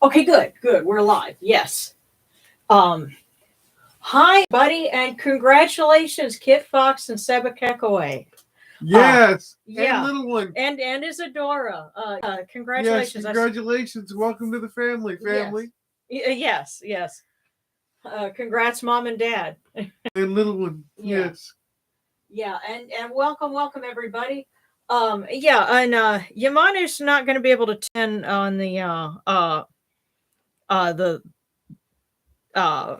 Okay, good, good. We're live. Yes. Um, Hi, buddy, and congratulations, Kit Fox and Seba Kekaway. Yes, and Yeah, little one. and Isadora. Yes, Congratulations. congratulations. Welcome to the family, Yes, family. yes, yes. Congrats, mom and dad. And little one. Yeah, Yes. yeah, and welcome, welcome everybody. Yeah, and Yamanu's not going to be able to attend on the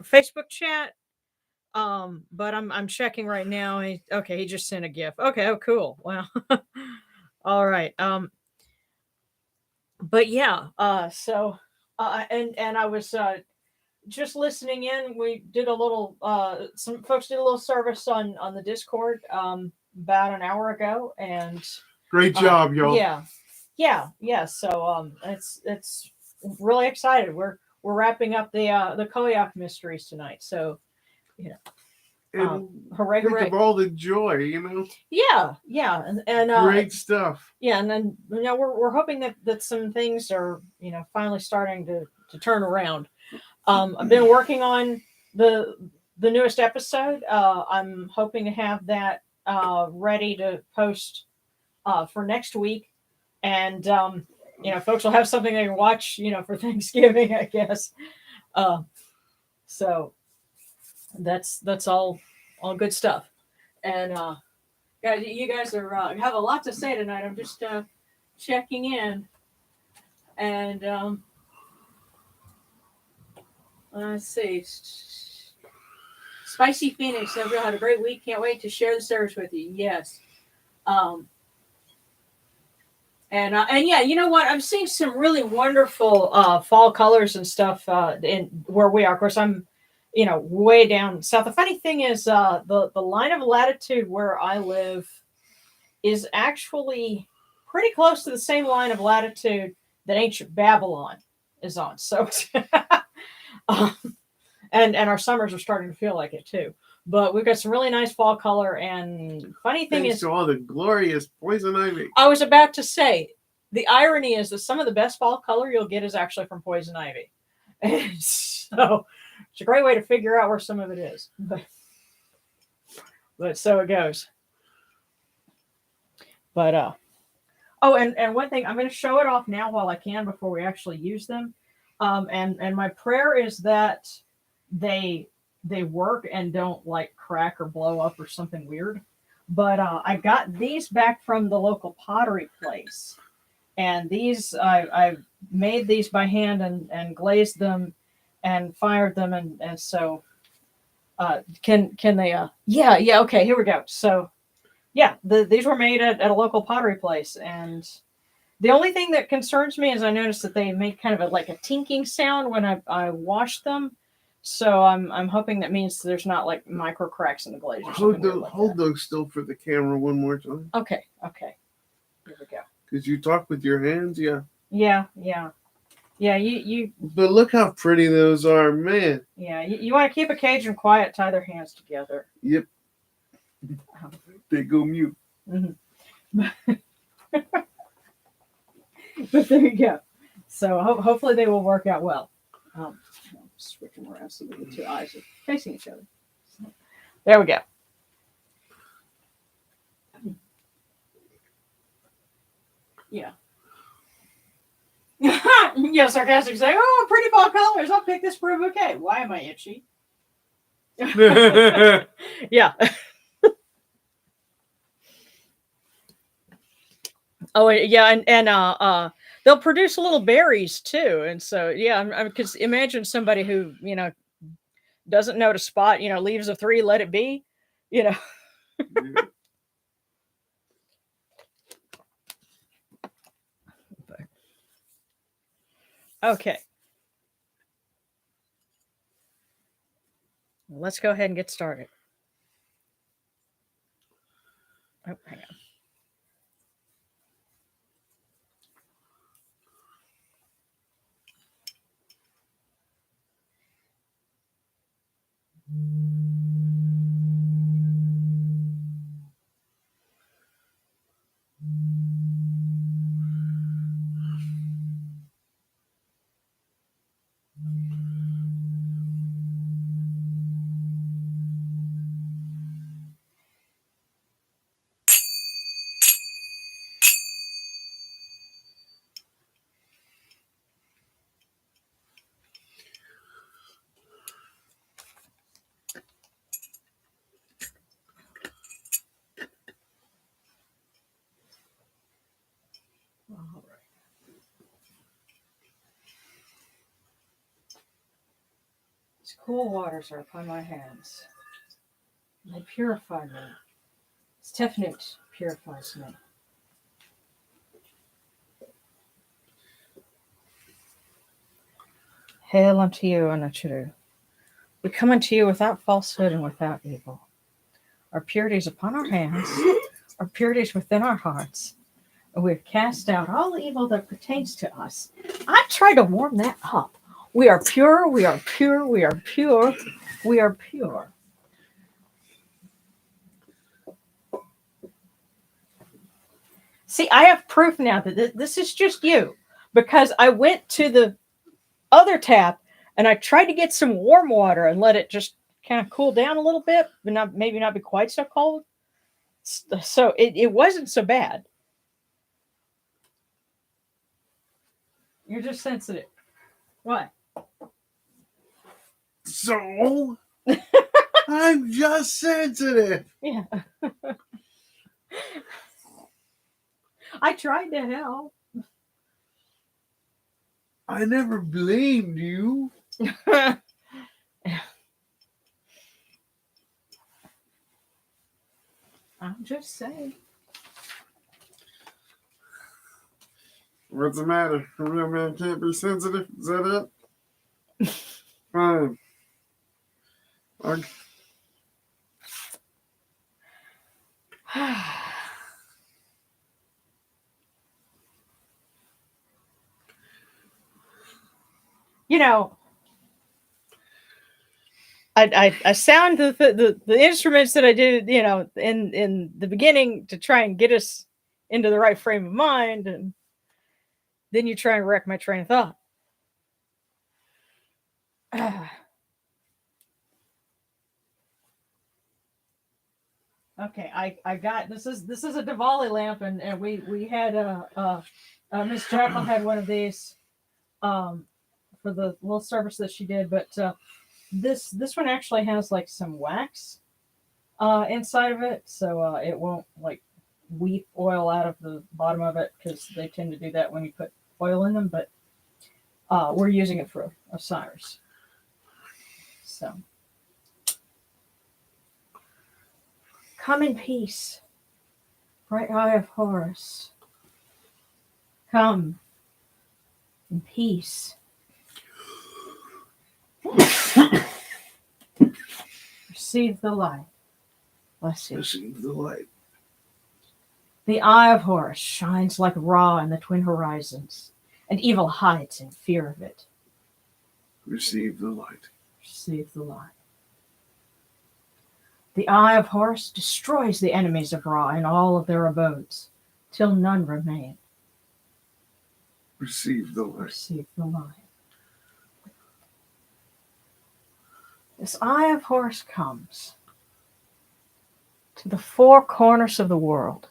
Facebook chat. But I'm checking right now. Okay, he just sent a GIF. Okay, oh cool. Wow. All right. But yeah, and I was just listening in. We did a little some folks did a little service on the Discord about an hour ago, and Great job, y'all. yeah, yeah. So it's really excited. We're wrapping up the Koyak mysteries tonight. So you know, And hooray, think hooray. of all the joy. Yeah, and Great stuff. yeah, and then we're hoping that some things are finally starting to turn around. I've been working on the the newest episode. I'm hoping to have that ready to post for next week, and folks will have something they can watch for Thanksgiving, I guess. Uh, so that's all good stuff, and guys, you guys are have a lot to say tonight. I'm just checking in, and let's see. Spicy Phoenix, everyone had a great week. Can't wait to share the service with you. Yes. Um, and yeah, you know what? I'm seeing some really wonderful fall colors and stuff in where we are. Of course, I'm way down south. The funny thing is, the line of latitude where I live is actually pretty close to the same line of latitude that ancient Babylon is on. So, um, and our summers are starting to feel like it too. But we've got some really nice fall color. And funny thing Thanks is, to all the glorious poison ivy. I was about to say, the irony is that some of the best fall color you'll get is actually from poison ivy. And so it's a great way to figure out where some of it is. But so it goes. But oh, and one thing, I'm going to show it off now while I can before we actually use them. And my prayer is that they work and don't like crack or blow up or something weird. But I got these back from the local pottery place, and these I made these by hand and glazed them and fired them, and so can they yeah, okay, here we go. So yeah, these were made at a local pottery place, and the only thing that concerns me is I noticed that they make kind of like a tinking sound when I wash them. So I'm hoping that means there's not like micro cracks in the glaze or something weird like Hold that. those still for the camera one more time. Okay. Here we go. Because you talk with your hands, yeah. Yeah. You. But look how pretty those are, man. Yeah. You want to keep a Cajun quiet. Tie their hands together. Yep. They go mute. Mm-hmm. But there you go. So hopefully they will work out well. I'll switch them around so that the two eyes are facing each other. So, there we go. Yeah. Yeah, sarcastic say, oh, pretty fall colors. I'll pick this for a bouquet. Why am I itchy? Yeah. Oh, yeah, and they'll produce little berries too, and so yeah, because imagine somebody who doesn't know to spot leaves of three, let it be, you know. Okay, let's go ahead and get started. Oh, hang on. These cool waters are upon my hands. They purify me. Tefnut purifies me. Hail unto you, Anachuru. We come unto you without falsehood and without evil. Our purity is upon our hands, our purity is within our hearts, and we have cast out all evil that pertains to us. I try to warm that up. We are pure, we are pure, we are pure, we are pure. See, I have proof now that this is just you, because I went to the other tap and I tried to get some warm water and let it just kind of cool down a little bit, but maybe not be quite so cold. So it wasn't so bad. You're just sensitive. What? So I'm just sensitive. Yeah. I tried to help. I never blamed you. I'm just saying. What's the matter? A real man can't be sensitive? Is that it? Fine. You know, I sound the instruments that I did, you know, in the beginning to try and get us into the right frame of mind, and then you try and wreck my train of thought. Okay, I got this is a Diwali lamp, and we had Miss Jackal had one of these for the little service that she did, but this one actually has like some wax inside of it, so it won't like weep oil out of the bottom of it, because they tend to do that when you put oil in them. But we're using it for Osiris. So come in peace, bright eye of Horus. Come in peace. Receive the light. Bless you. Receive the light. The eye of Horus shines like Ra in the twin horizons, and evil hides in fear of it. Receive the light. Receive the light. The eye of Horus destroys the enemies of Ra in all of their abodes, till none remain. Receive the light. Receive the light. This eye of Horus comes to the four corners of the world,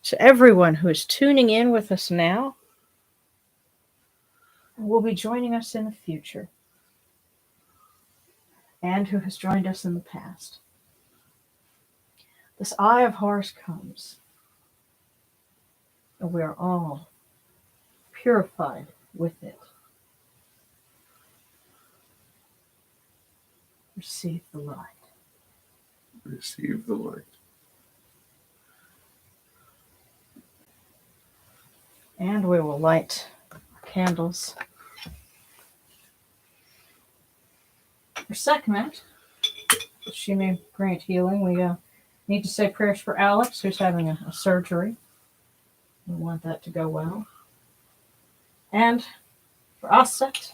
to everyone who is tuning in with us now and will be joining us in the future, and who has joined us in the past. This eye of Horus comes, and we are all purified with it. Receive the light. Receive the light. And we will light our candles for Sekhmet, that she may grant healing. We need to say prayers for Alex, who's having a surgery. We want that to go well. And for Aset.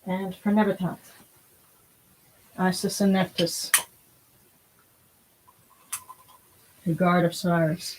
And for Nebatot. Isis and Nephthys, who guard Osiris.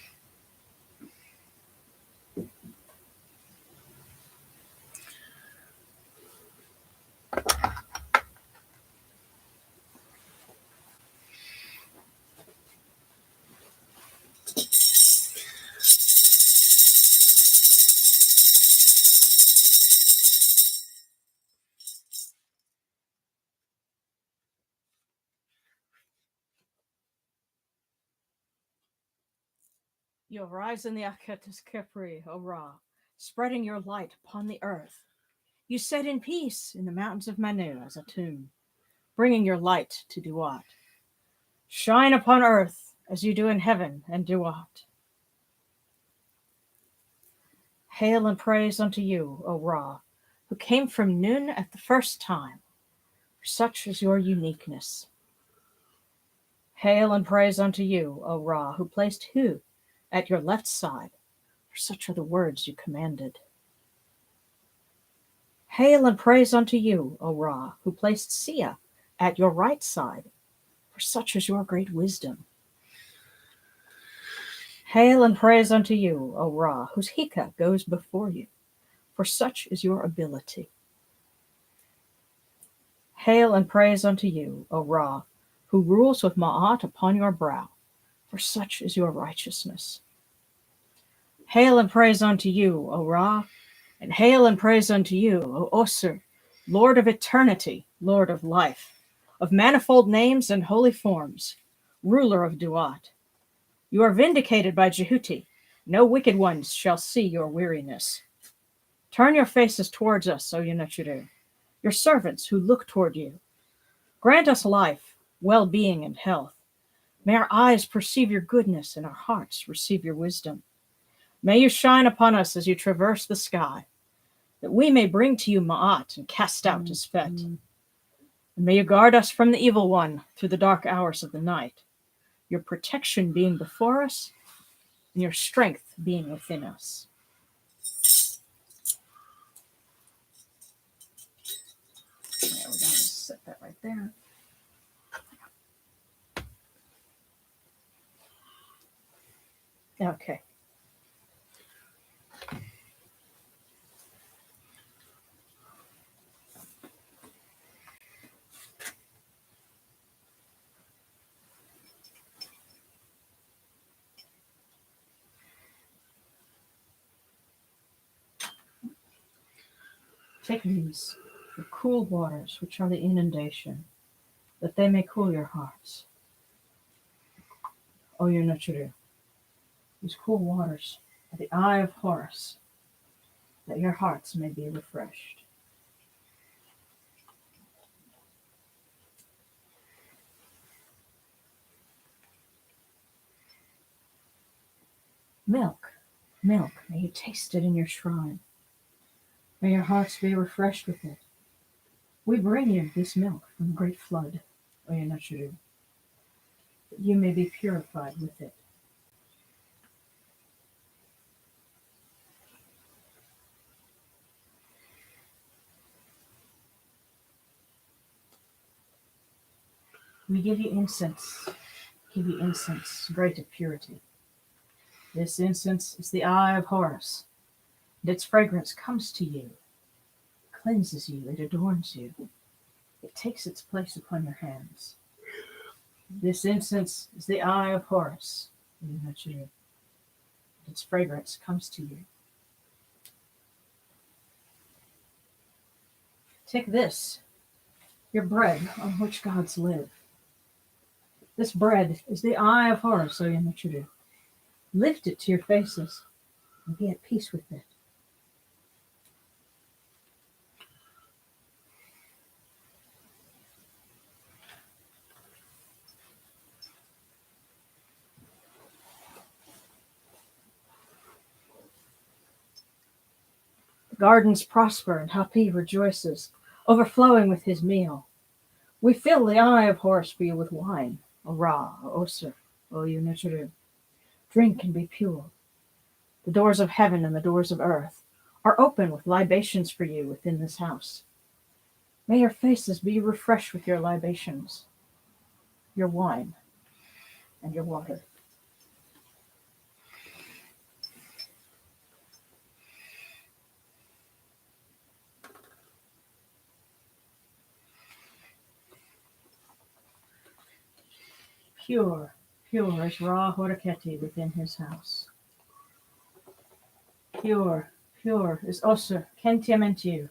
You arise in the Aketis Kepri, O Ra, spreading your light upon the earth. You set in peace in the mountains of Manu as a tomb, bringing your light to Duat. Shine upon earth as you do in heaven and Duat. Hail and praise unto you, O Ra, who came from Nun at the first time, for such is your uniqueness. Hail and praise unto you, O Ra, who placed Hu at your left side, for such are the words you commanded. Hail and praise unto you, O Ra, who placed Sia at your right side, for such is your great wisdom. Hail and praise unto you, O Ra, whose Hika goes before you, for such is your ability. Hail and praise unto you, O Ra, who rules with Ma'at upon your brow, for such is your righteousness. Hail and praise unto you, O Ra, and hail and praise unto you, O Osir, Lord of eternity, Lord of life, of manifold names and holy forms, ruler of Duat. You are vindicated by Jehuti. No wicked ones shall see your weariness. Turn your faces towards us, O Yunachiru, your servants who look toward you. Grant us life, well-being, and health. May our eyes perceive your goodness and our hearts receive your wisdom. May you shine upon us as you traverse the sky, that we may bring to you Ma'at and cast out his fet. And may you guard us from the evil one through the dark hours of the night, your protection being before us and your strength being within us. Yeah, we're going to set that right there. Okay. Take these, the cool waters which are the inundation, that they may cool your hearts. O Yunachiru, these cool waters are the eye of Horus, that your hearts may be refreshed. Milk, milk, may you taste it in your shrine. May your hearts be refreshed with it. We bring you this milk from the great flood, O Yunachiru, that you may be purified with it. We give you incense, great of purity. This incense is the eye of Horus, and its fragrance comes to you, cleanses you, it adorns you. It takes its place upon your hands. This incense is the eye of Horus, its fragrance comes to you. Take this, your bread on which gods live. This bread is the eye of Horus, O Yunachiru. Lift it to your faces and be at peace with it. The gardens prosper and Hapi rejoices, overflowing with his meal. We fill the eye of Horus for you with wine, O Ra, O Osir, O Yunachiru. Drink and be pure. The doors of heaven and the doors of earth are open with libations for you within this house. May your faces be refreshed with your libations, your wine, and your water. Pure, pure is Ra Horaketi within his house. Pure, pure is Osir Kentiamentiu,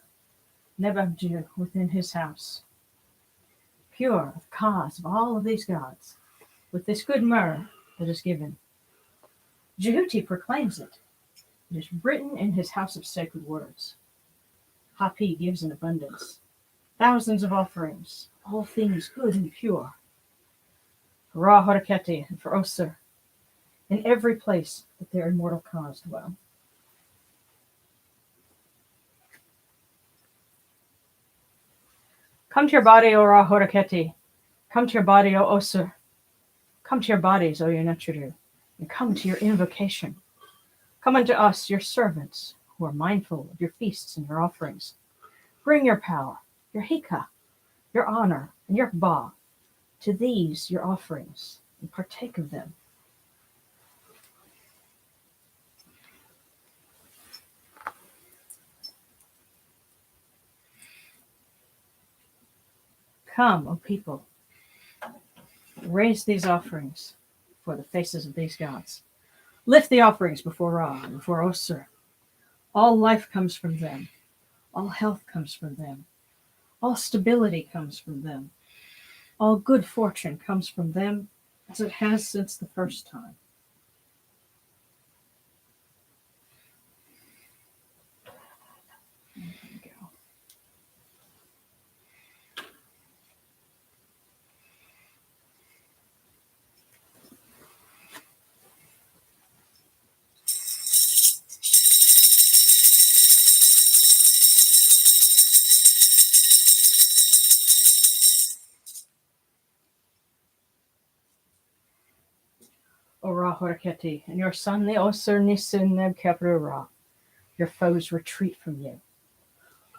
Nebabju within his house. Pure of cause of all of these gods, with this good myrrh that is given. Jehuti proclaims it. It is written in his house of sacred words. Hapi gives in abundance. Thousands of offerings, all things good and pure. For Ra Horaketi and for Osir, in every place that their immortal cause dwell. Come to your body, O Ra Horaketi. Come to your body, O Osir. Come to your bodies, O Yonetru, and come to your invocation. Come unto us, your servants, who are mindful of your feasts and your offerings. Bring your power, your hika, your honor, and your ba to these your offerings, and partake of them. Come, O people, raise these offerings for the faces of these gods. Lift the offerings before Ra and before Osir. All life comes from them. All health comes from them. All stability comes from them. All good fortune comes from them, as it has since the first time. There we go. O Ra Horaketi, and your son the Osir Nisin Nebkepru Ra, your foes retreat from you.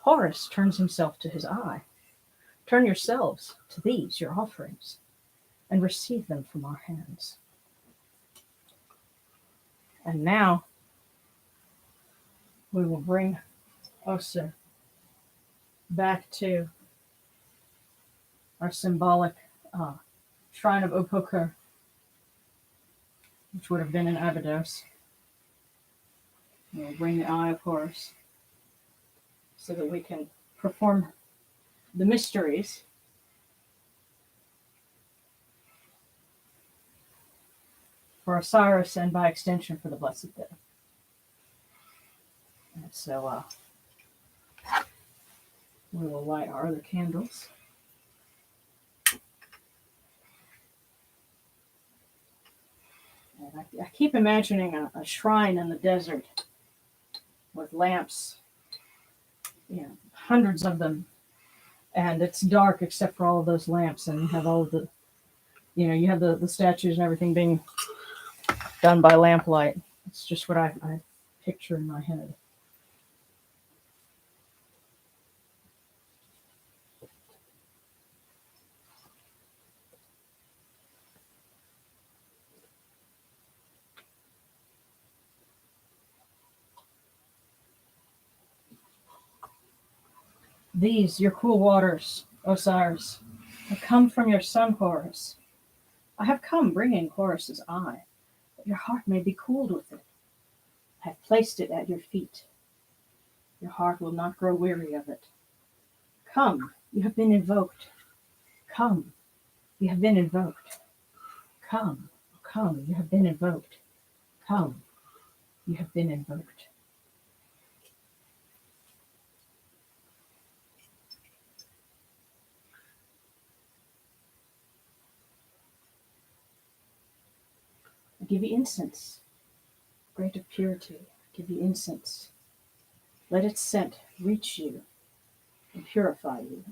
Horus turns himself to his eye. Turn yourselves to these your offerings, and receive them from our hands. And now we will bring Osir back to our symbolic shrine of Opokur, which would have been in Abydos. We'll bring the Eye of Horus so that we can perform the mysteries for Osiris and by extension for the Blessed Dead. And so we will light our other candles. And I keep imagining a shrine in the desert with lamps, hundreds of them, and it's dark except for all of those lamps, and you have all of the, you have the statues and everything being done by lamplight. It's just what I picture in my head. These, your cool waters, Osiris, have come from your son Horus. I have come bringing Horus's eye, that your heart may be cooled with it. I have placed it at your feet. Your heart will not grow weary of it. Come, you have been invoked. Come, you have been invoked. Come, come, you have been invoked. Come, you have been invoked. I give you incense, great of purity. I give you incense. Let its scent reach you and purify you.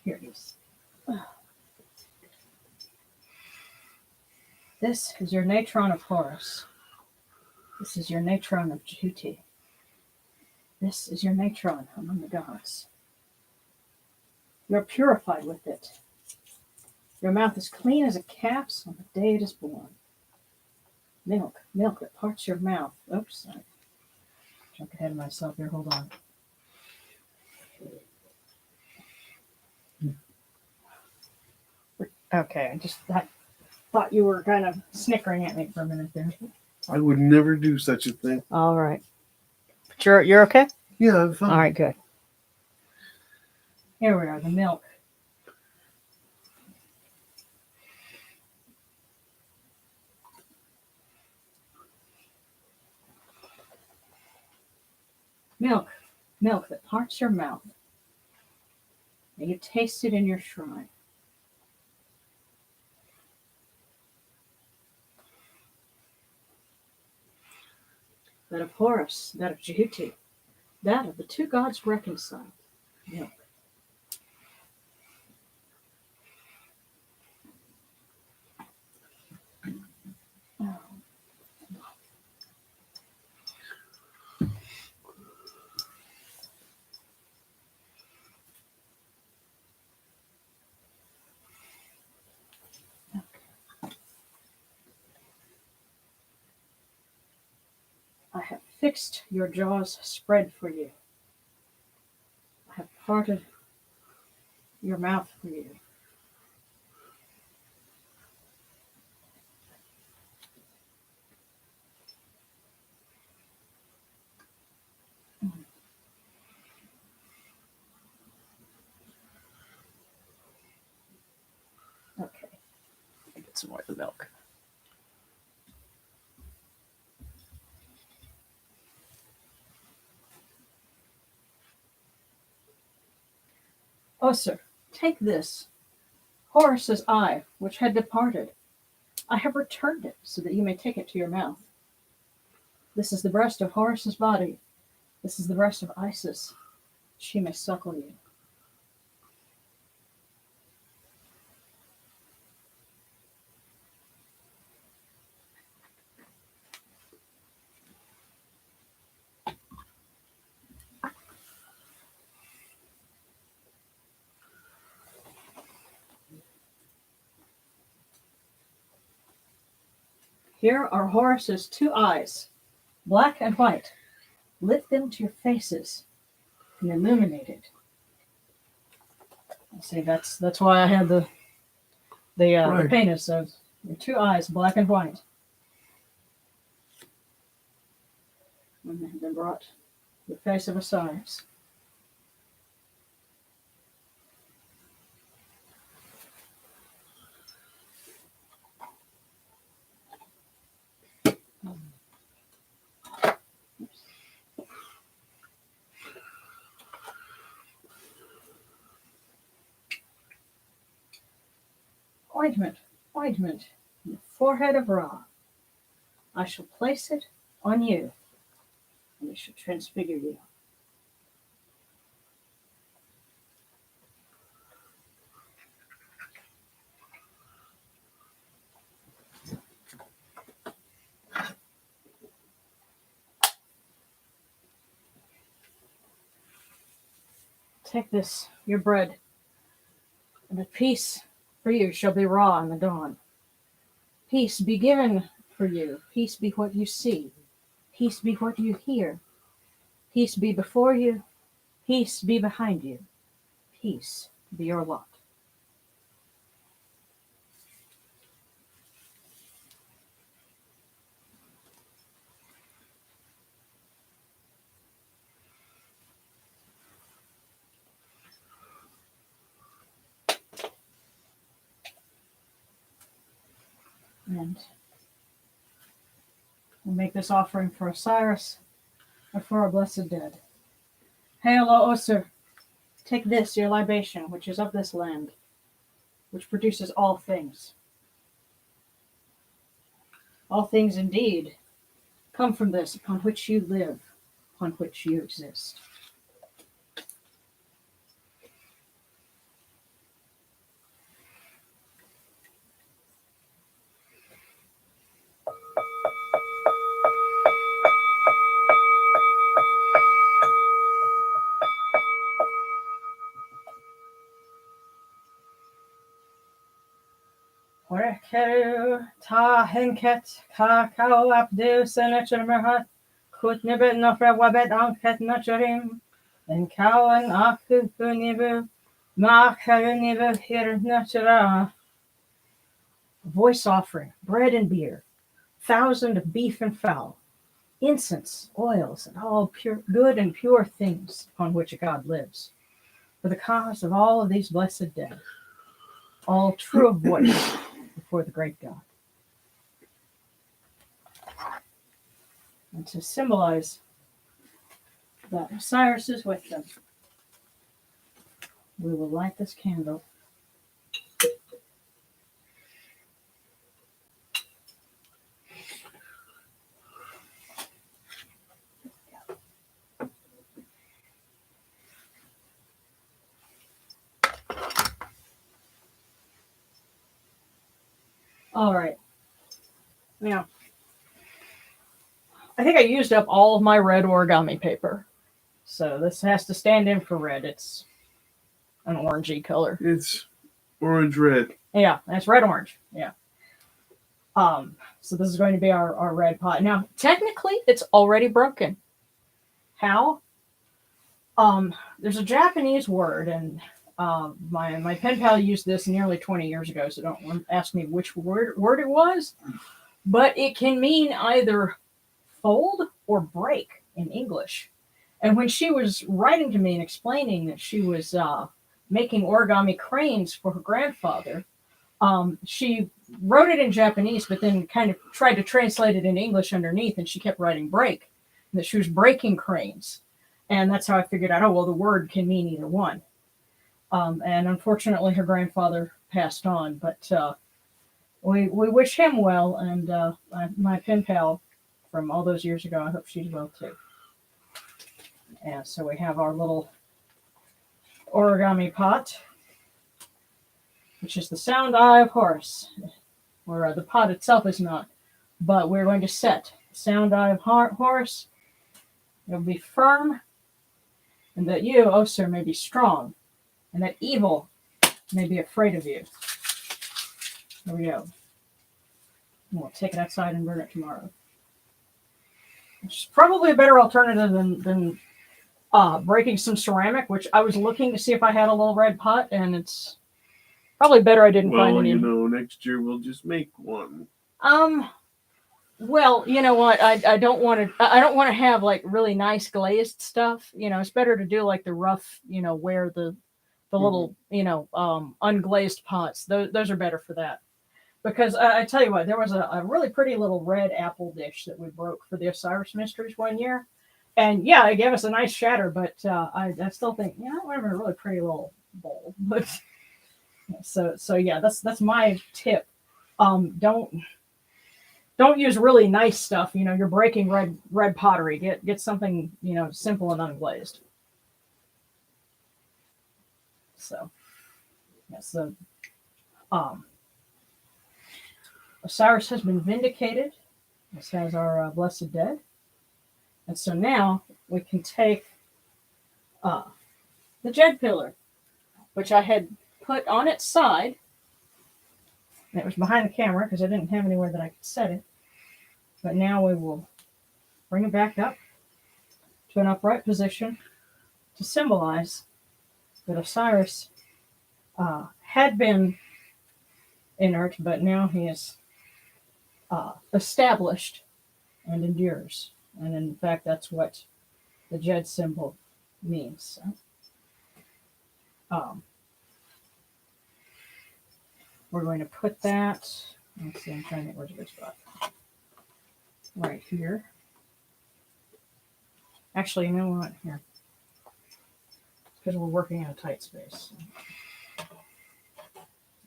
Here it is. This is your natron of Horus. This is your natron of Jehuti. This is your natron among the gods. You are purified with it. Your mouth is clean as a calf's on the day it is born. Milk that parts your mouth. Oops, I jumped ahead of myself here. Hold on. Okay, I thought you were kind of snickering at me for a minute there. I would never do such a thing. All right. But you're okay? Yeah, I'm fine. All right, good. Here we are, the milk. Milk. Milk that parts your mouth. And you taste it in your shrine. That of Horus, that of Jehuti, that of the two gods reconciled. Milk. Oh. I have fixed your jaws spread for you. I have parted your mouth for you. Okay. Get some more of the milk. Oh, sir, take this. Horus's eye, which had departed. I have returned it so that you may take it to your mouth. This is the breast of Horus's body. This is the breast of Isis. She may suckle you. Here are Horus's two eyes, black and white. Lift them to your faces and illuminate it. See, that's why I had the penis. So your two eyes, black and white. When they have been brought to the face of Osiris. Ointment, ointment, in the forehead of Ra. I shall place it on you, and it shall transfigure you. Take this, your bread, and a peace for you shall be Ra in the dawn. Peace be given for you. Peace be what you see. Peace be what you hear. Peace be before you. Peace be behind you. Peace be your lot. And we'll make this offering for Osiris and for our blessed dead. Hail, O Osir, take this, your libation, which is of this land, which produces all things. All things indeed come from this, upon which you live, upon which you exist. Horekeru ta henket kakao abdu senechermerhat kutnibet nofra wabet anket nacharim and kawan aku kunibu makarunibu hir nachara. Voice offering, bread and beer, thousand of beef and fowl, incense, oils, and all pure, good and pure things upon which God lives, for the cause of all of these blessed dead, all true of voice before the great God. And to symbolize that Osiris is with them, we will light this candle. All right. Now, I think I used up all of my red origami paper. So this has to stand in for red. It's an orangey color. It's orange red. Yeah, that's red orange. Yeah. So this is going to be our red pot. Now, technically, it's already broken. How? There's a Japanese word, and my pen pal used this nearly 20 years ago, so don't ask me which word it was. But it can mean either fold or break in English. And when she was writing to me and explaining that she was making origami cranes for her grandfather, she wrote it in Japanese, but then kind of tried to translate it in English underneath, and she kept writing break, and that she was breaking cranes. And that's how I figured out, oh, well, the word can mean either one. And unfortunately, her grandfather passed on, but we wish him well, and my pen pal from all those years ago, I hope she's well too. And so we have our little origami pot, which is the sound eye of Horus, or the pot itself is not, but we're going to set the sound eye of Horus. It will be firm, and that you, O sir, may be strong, and that evil may be afraid of you. There we go. We'll take it outside and burn it tomorrow. Which is probably a better alternative than breaking some ceramic, which I was looking to see if I had a little red pot, and it's probably better I didn't find any. Next year we'll just make one. Well, you know what? I don't want to have like really nice glazed stuff. It's better to do like the rough, where the little, unglazed pots. Those are better for that. Because I tell you what, there was a really pretty little red apple dish that we broke for the Osiris Mysteries one year. And yeah, it gave us a nice shatter, but I still think, it would have been a really pretty little bowl. But so yeah, that's my tip. Don't use really nice stuff. You're breaking red pottery. Get something, simple and unglazed. So yes, Osiris has been vindicated, as has our blessed dead. And so now we can take the Jed pillar, which I had put on its side. And it was behind the camera because I didn't have anywhere that I could set it. But now we will bring it back up to an upright position to symbolize that Osiris had been inert, but now he is established and endures. And in fact, that's what the Jed symbol means. So, we're going to put that, let's see, I'm trying to get where's a good spot. Right here. Actually, you know what? Here. Because we're working in a tight space.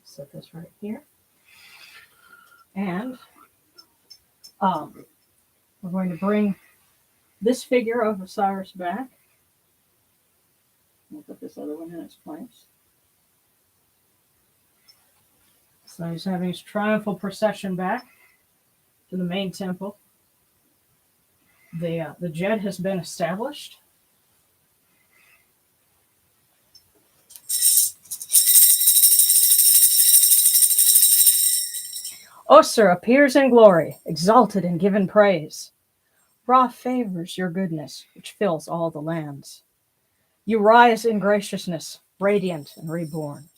Set this right here. And we're going to bring this figure of Osiris back. We'll put this other one in its place. So he's having his triumphal procession back to the main temple. The Jed has been established. Osir appears in glory, exalted and given praise. Ra favors your goodness, which fills all the lands. You rise in graciousness, radiant and reborn.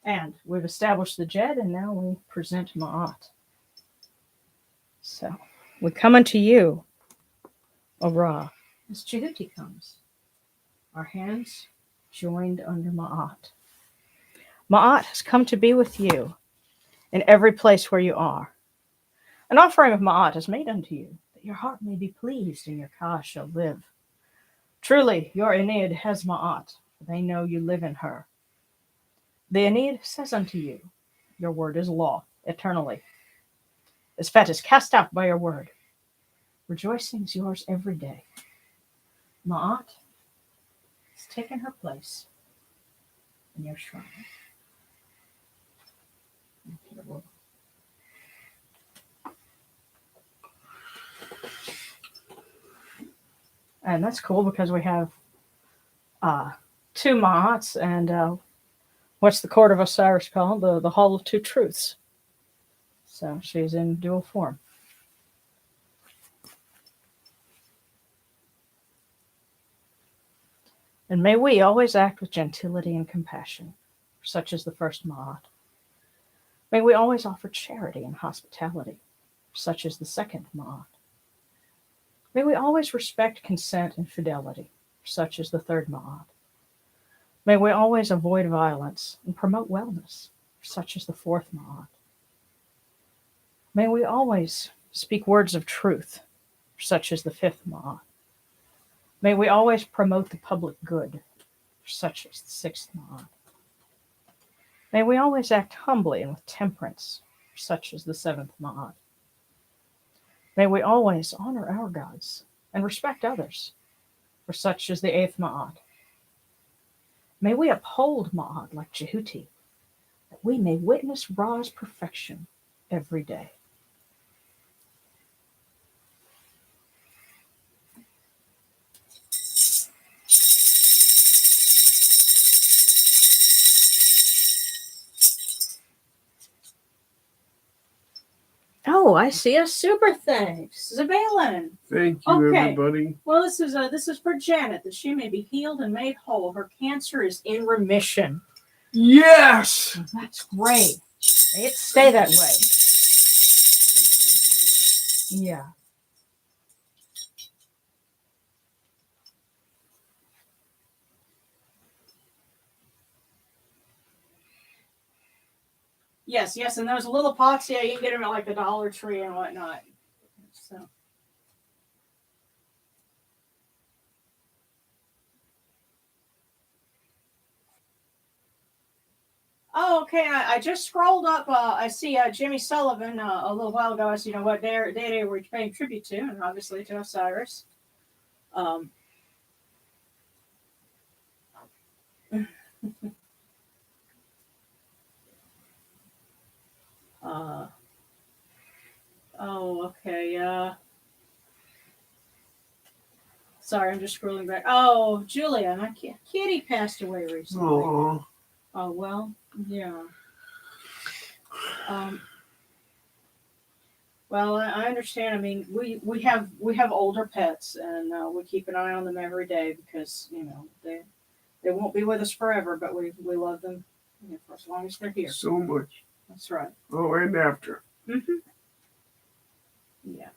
And we've established the Jed, and now we present Ma'at. So we come unto you, O Ra, as Jehuti comes, our hands joined under Ma'at. Ma'at has come to be with you in every place where you are. An offering of Ma'at is made unto you, that your heart may be pleased and your Ka shall live. Truly, your Aeneid has Ma'at, for they know you live in her. The Aeneid says unto you, your word is law, eternally. As Fet is cast out by your word, rejoicing is yours every day. Ma'at has taken her place in your shrine. And that's cool because we have two Ma'ats and what's the court of Osiris called? The Hall of Two Truths. So she's in dual form. And may we always act with gentility and compassion, such as the first Ma'at. May we always offer charity and hospitality, such as the second Ma'at. May we always respect consent and fidelity, such as the third Ma'at. May we always avoid violence and promote wellness, such as the fourth Ma'at. May we always speak words of truth, such as the fifth Ma'at. May we always promote the public good, such as the sixth Ma'at. May we always act humbly and with temperance, such as the seventh Ma'at. May we always honor our gods and respect others, for such as the eighth Ma'at. May we uphold Ma'at like Jehuti, that we may witness Ra's perfection every day. Oh, I see a super thanks. Zabalin. Thank you, Okay. everybody. Well, this is for Janet, that she may be healed and made whole. Her cancer is in remission. Yes! That's great. May it stay that way. Yeah. Yes, and those little pots, yeah, you can get them at like the Dollar Tree and whatnot. So. Oh, okay. I just scrolled up. I see Jimmy Sullivan a little while ago. I see, what day they were paying tribute to, and obviously to Osiris. Oh, okay. Sorry, I'm just scrolling back. Oh, Julia, my kitty passed away recently. Aww. Oh, well, yeah. Well, I understand. I mean, we have older pets, and we keep an eye on them every day because they won't be with us forever, but we love them for as long as they're here. So much. That's right. Oh, and after. Mm-hmm. Yeah.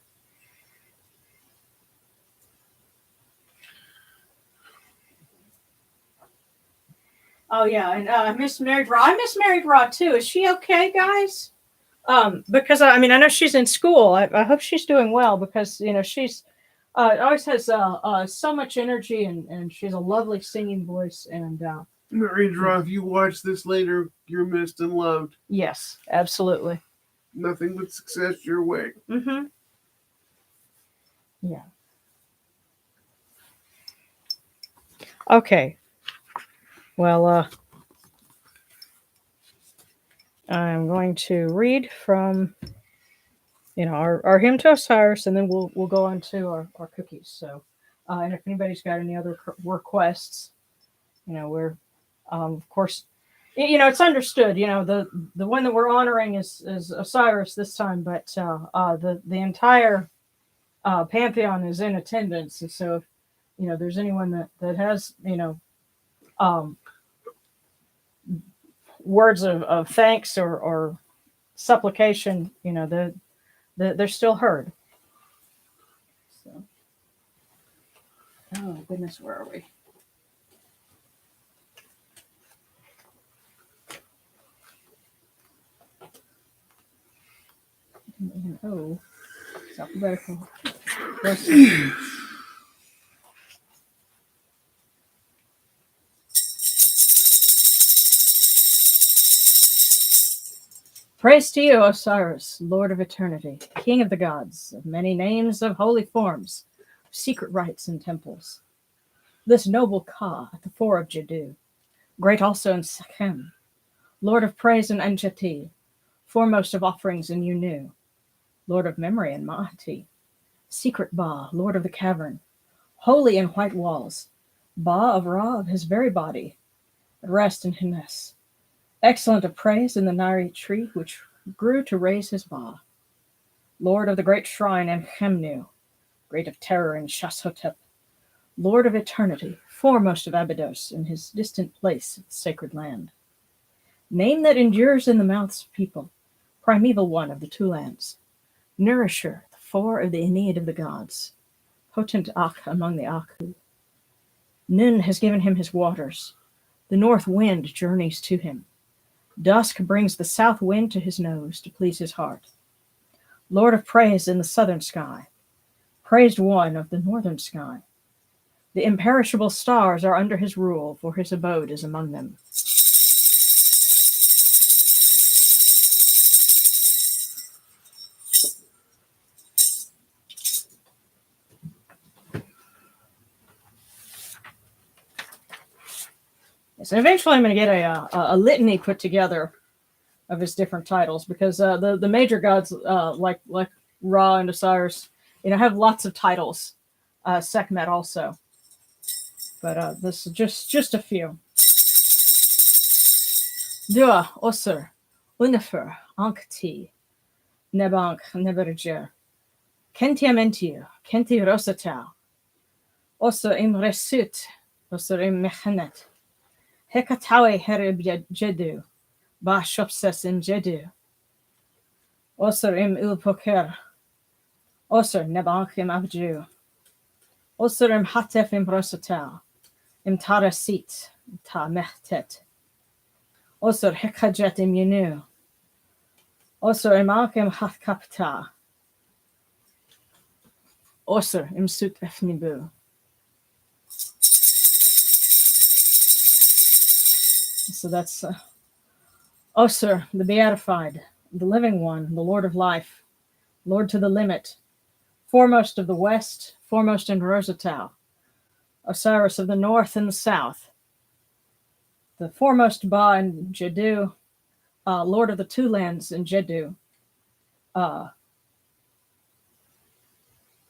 Oh yeah, and I miss Married Raw. I miss Married Raw too. Is she okay, guys? Because I know she's in school. I hope she's doing well because she's always has so much energy and she has a lovely singing voice and. Married Raw, if you watch this later, you're missed and loved. Yes, absolutely. Nothing but success your way. Mm-hmm. Yeah. Okay. Well, I'm going to read from, our hymn to Osiris, and then we'll go on to our cookies. So, and if anybody's got any other requests, we're, of course, it's understood. The one that we're honoring is Osiris this time, but the entire pantheon is in attendance, and so if there's anyone that has words of thanks or supplication, they're still heard. So, oh goodness, where are we? Oh, it's alphabetical. Praise to you, Osiris, Lord of eternity, King of the gods, of many names, of holy forms, secret rites and temples. This noble Ka at the four of Jadu, great also in Sekhem, Lord of praise in Enjati, foremost of offerings in Unu, Lord of memory in Ma'ati, secret Ba, Lord of the cavern, holy in white walls, Ba of Ra of his very body, at rest in Hines, excellent of praise in the Nari tree which grew to raise his Ba, Lord of the great shrine in Chemnu, great of terror in Shashotep, Lord of eternity, foremost of Abydos in his distant place at the sacred land. Name that endures in the mouths of people, primeval one of the two lands, nourisher, the four of the Aeneid of the gods, potent Ak among the Aku. Nun has given him his waters, the north wind journeys to him. Dusk brings the south wind to his nose to please his heart. Lord of praise in the southern sky, praised one of the northern sky. The imperishable stars are under his rule, for his abode is among them. So eventually I'm going to get a litany put together of his different titles, because the major gods like Ra and Osiris, have lots of titles. Sekhmet also, but this is just a few. Dua Osir, Unifer, Ankti, Nebank, Neberger, Kentiamentiu, Kenti Rosatau, Osir im Resut, Osir im Mechanet, Hekatawe Herib Jedu, Ba Shopses in Jedu, Osir im Ulpoker, Osir Nebank im Abju, Osir im Hatef im Rosatau, im Tarasit, Ta Mehtet, Osir Hekajet im Yenu, Osir im Ak im Hatkapta, Osir im Sut Efnibu. So that's Osir, the beatified, the living one, the Lord of life, Lord to the limit, foremost of the west, foremost in Rosatau, Osiris of the north and the south, the foremost Ba in Jedu, Lord of the two lands in Jedu.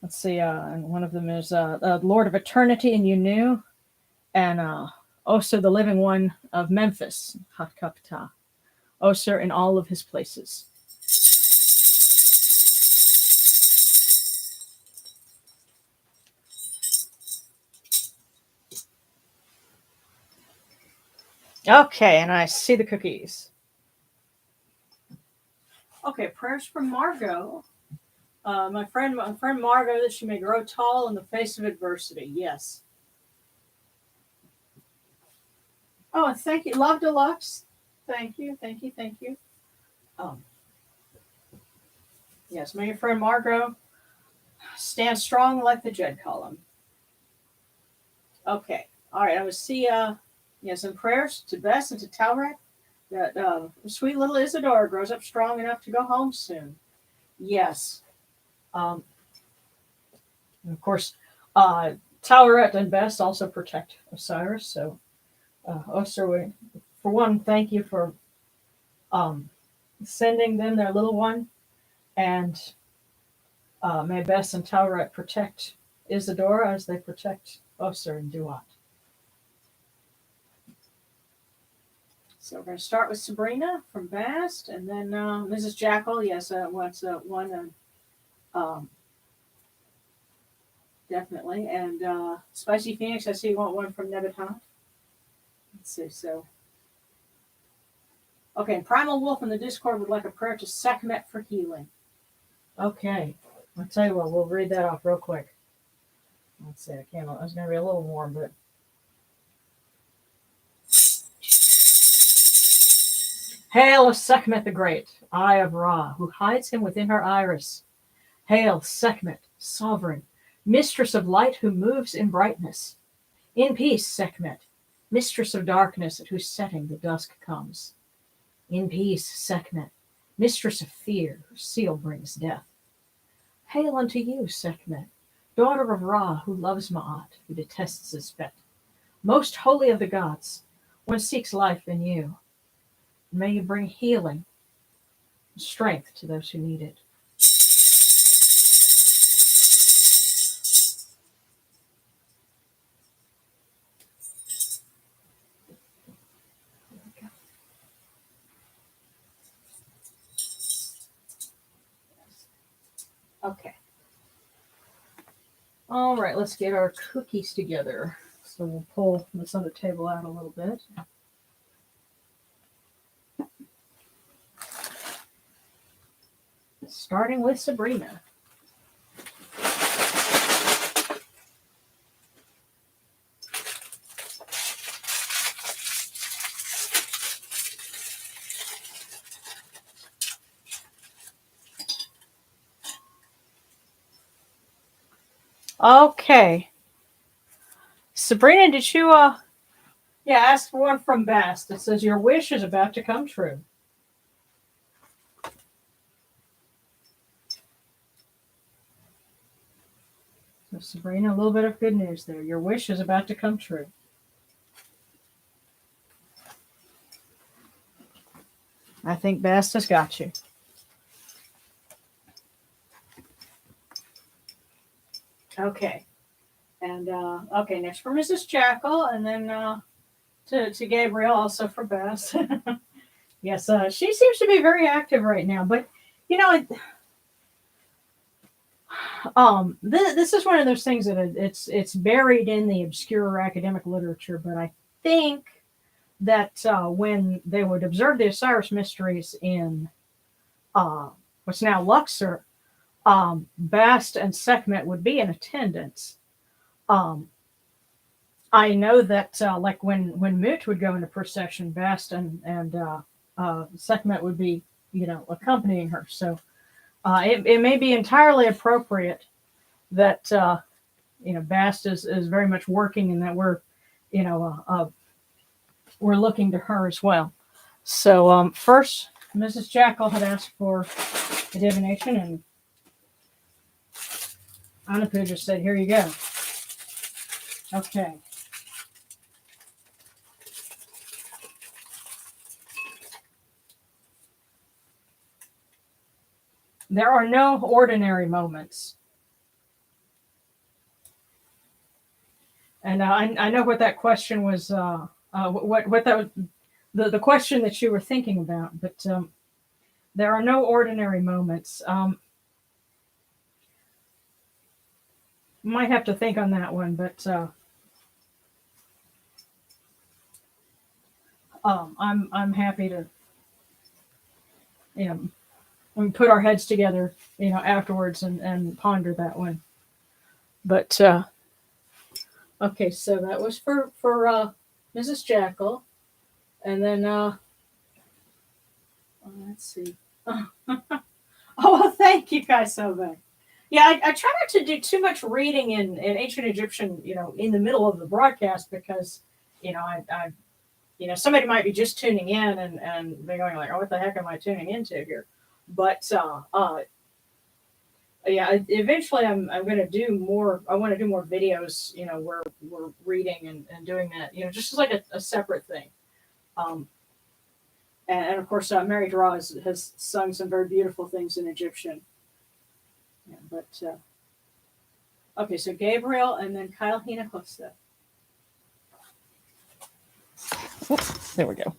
Let's see, and one of them is Lord of eternity in Unu, and Osir, the living one of Memphis, Hatkapta. Osir in all of his places. Okay, and I see the cookies. Okay, prayers from Margot. My friend Margot, that she may grow tall in the face of adversity. Yes. Oh, and thank you, Love Deluxe. Thank you. Yes, may your friend Margot stand strong like the Jed column. Okay, all right. I would see. Some prayers to Bess and to Talrat, that sweet little Isadora grows up strong enough to go home soon. Yes. Of course, Talrat and Bess also protect Osiris. So, Osir, for one, thank you for sending them their little one, and may Bess and Talrat protect Isadora as they protect Osir and Duat. So we're going to start with Sabrina from Bast, and then Mrs. Jackal, yes, wants one, definitely. And Spicy Phoenix, I see you want one from Nebatot. Let's see, so Okay, and Primal Wolf in the Discord would like a prayer to Sekhmet for healing. Okay. I'll tell you what, we'll read that off real quick. Let's see, I can't, it's going to be a little warm, but. Hail Sekhmet the Great, Eye of Ra, who hides him within her iris. Hail Sekhmet, sovereign, mistress of light who moves in brightness. In peace, Sekhmet, mistress of darkness at whose setting the dusk comes. In peace, Sekhmet, mistress of fear whose seal brings death. Hail unto you, Sekhmet, daughter of Ra, who loves Ma'at, who detests Zespet. Most holy of the gods, one seeks life in you. May you bring healing and strength to those who need it. Okay. All right, let's get our cookies together. So we'll pull this other table out a little bit. Starting with Sabrina. Okay. Sabrina, did you ask for one from Bast. It says your wish is about to come true. So Sabrina, a little bit of good news there. Your wish is about to come true. I think Bast has got you. Okay. And okay, next for Mrs. Jackal, and then to Gabriel, also for Bess. Yes, she seems to be very active right now. But you know, this is one of those things that it's buried in the obscure academic literature. But I think that when they would observe the Osiris mysteries in what's now Luxor, Bast and Sekhmet would be in attendance. I know that like when Mut would go into procession, Bast and Sekhmet would be, accompanying her. So it may be entirely appropriate that Bast is very much working, and that we're looking to her as well. So first, Mrs. Jackal had asked for a divination, and Anapu just said, "Here you go." Okay. There are no ordinary moments. And I know what that question was, what that was, the question that you were thinking about, but there are no ordinary moments. Might have to think on that one, but I'm happy to, we put our heads together, afterwards and ponder that one. But okay, so that was for Mrs. Jackal, and then let's see. Oh, thank you guys so much. Yeah, I try not to do too much reading in ancient Egyptian, in the middle of the broadcast, because, I somebody might be just tuning in and they're going like, oh, what the heck am I tuning into here? But yeah, eventually I'm going to do more. I want to do more videos, where we're reading and doing that, just as like a separate thing. And of course, Mary Draw has sung some very beautiful things in Egyptian. Yeah, but okay, so Gabriel and then Kyle Hinojosa. There we go.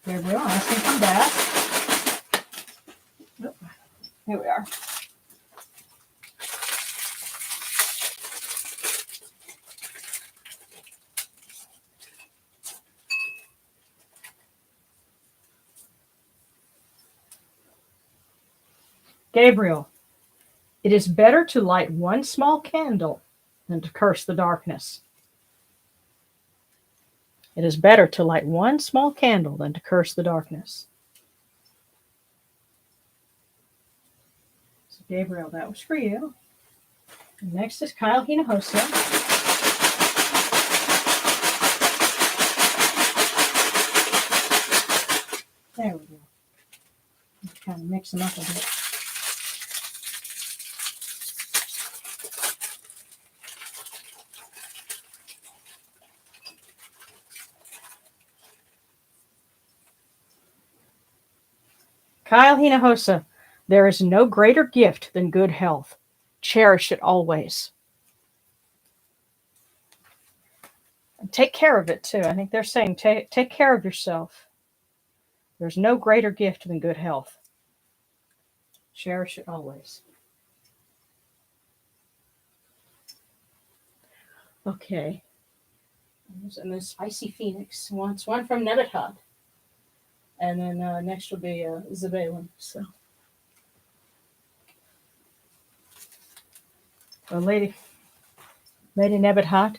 Gabriel, asking from that. Here we are. Gabriel, it is better to light one small candle than to curse the darkness. It is better to light one small candle than to curse the darkness. So Gabriel, that was for you. And next is Kyle Hinojosa. There we go. Just kind of mix them up a bit. Kyle Hinojosa, there is no greater gift than good health. Cherish it always. And take care of it too. I think they're saying take care of yourself. There's no greater gift than good health. Cherish it always. Okay. And then Spicy Phoenix wants one from Nebatot. And then next will be Zabalin. So, Lady Nebatot,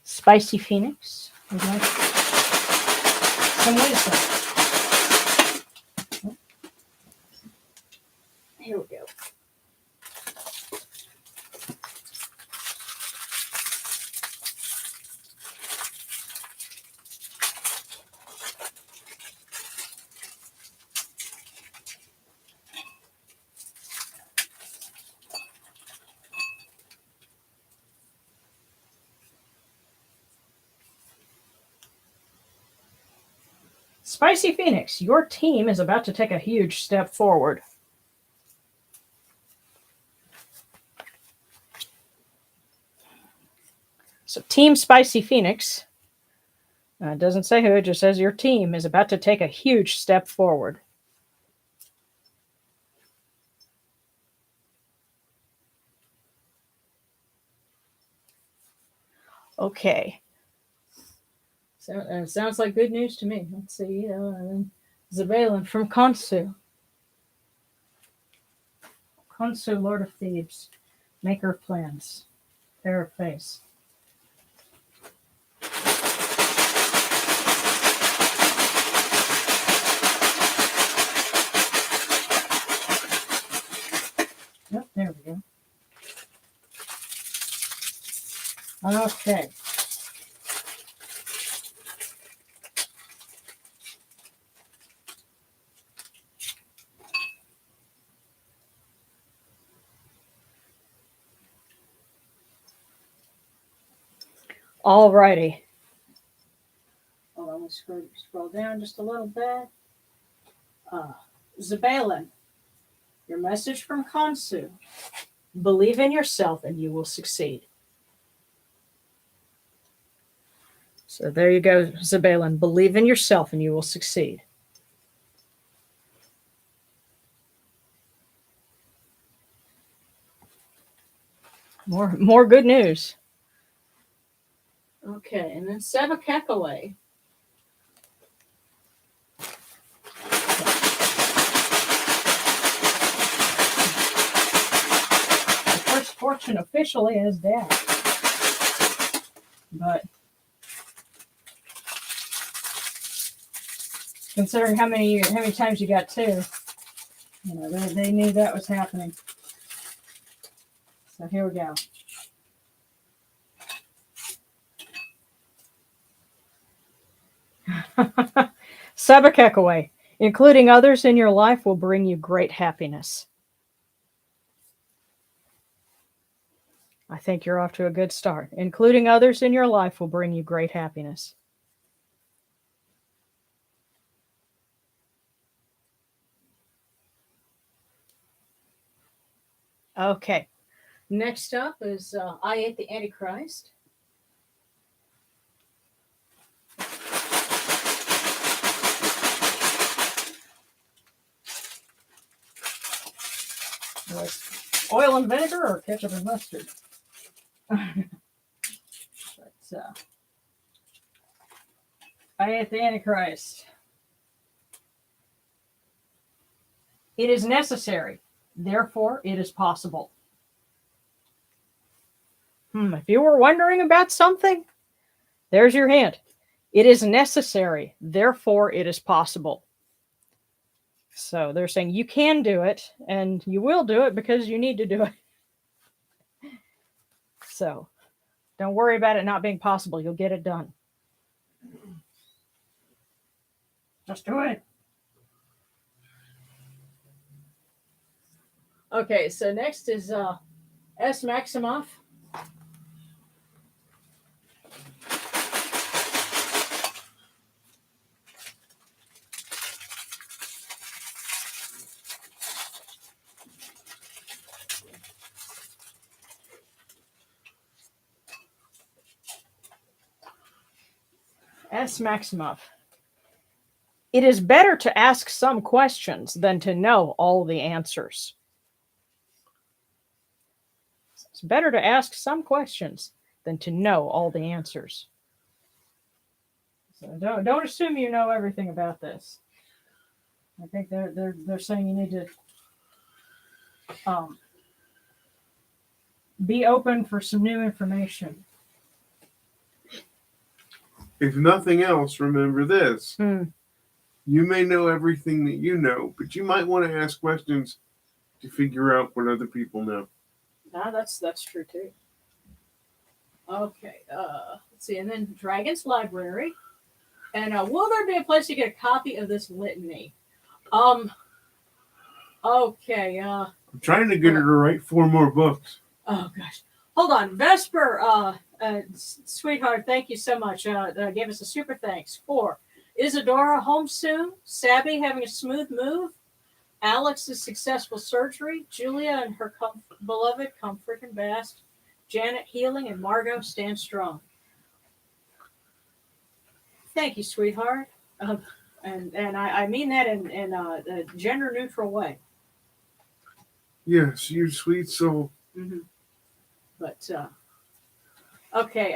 Spicy Phoenix would like some wisdom. Here we go. Spicy Phoenix, your team is about to take a huge step forward. So Team Spicy Phoenix, it doesn't say who, it just says your team is about to take a huge step forward. Okay. So sounds like good news to me. Let's see. And then Zabalin from Khonsu. Khonsu, Lord of Thebes, maker of plans, fair of face. Yep, there we go. Okay. All righty. Hold on, let's scroll down just a little bit. Zabalin, your message from Khonsu. Believe in yourself and you will succeed. So there you go, Zabalin. Believe in yourself and you will succeed. More good news. Okay, and then Seba Kekaway. The first fortune officially is Dad. But considering how many times you got two, you know, they knew that was happening. So here we go. Seba Kekaway, including others in your life will bring you great happiness. I think you're off to a good start. Including others in your life will bring you great happiness. Okay. Next up is I Ate the Antichrist. Oil and vinegar or ketchup and mustard? But, I Ate the Antichrist. It is necessary. Therefore, it is possible. If you were wondering about something, there's your hint. It is necessary. Therefore, it is possible. So they're saying you can do it and you will do it because you need to do it. So don't worry about it not being possible. You'll get it done. Just do it. Okay, so next is S. Maximoff. S. Maximoff. It is better to ask some questions than to know all the answers. It's better to ask some questions than to know all the answers. So don't assume you know everything about this. I think they're saying you need to be open for some new information. If nothing else, remember this. Hmm. You may know everything that you know, but you might want to ask questions to figure out what other people know. No, that's true too. Okay, let's see, and then Dragon's Library, and will there be a place to get a copy of this litany? Okay, I'm trying to get her to write 4 more books. Oh gosh, hold on, Vesper, sweetheart, thank you so much. Gave us a super thanks for Isadora home soon, Sabby having a smooth move, Alex's successful surgery, Julia and her beloved come freaking best, Janet healing, and Margot stand strong. Thank you, sweetheart. And I mean that in a gender neutral way. Yes, you sweet soul. Mm-hmm. But okay,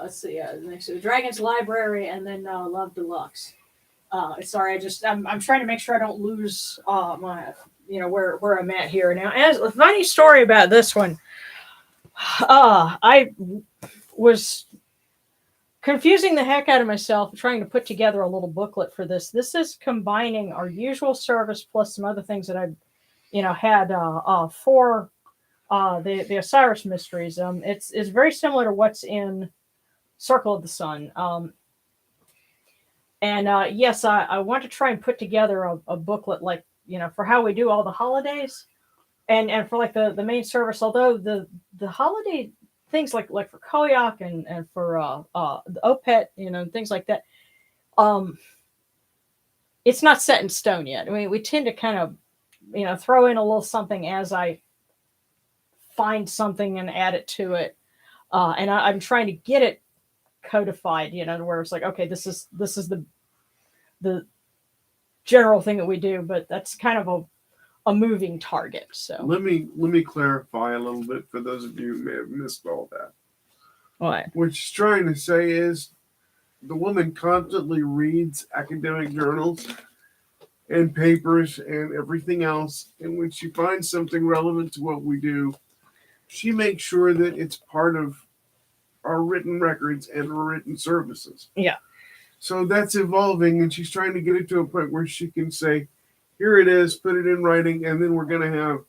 let's see. Next, Dragon's Library, and then Love Deluxe. Sorry, I'm trying to make sure I don't lose my where I'm at here now. As a funny story about this one, I was confusing the heck out of myself trying to put together a little booklet for this. This is combining our usual service plus some other things that I, had for the Osiris Mysteries. It's very similar to what's in Circle of the Sun. And yes, I want to try and put together a booklet like for how we do all the holidays, and for like the main service. Although the holiday things like for Koyak and for the Opet, things like that, it's not set in stone yet. I mean, we tend to kind of throw in a little something as I find something and add it to it, and I'm trying to get it codified, where it's like, okay, this is the general thing that we do, but that's kind of a moving target. So let me clarify a little bit for those of you who may have missed all that. What she's trying to say is the woman constantly reads academic journals and papers and everything else, and when she finds something relevant to what we do, she makes sure that it's part of our written records and our written services. Yeah. So that's evolving, and she's trying to get it to a point where she can say, here it is, put it in writing, and then we're going to have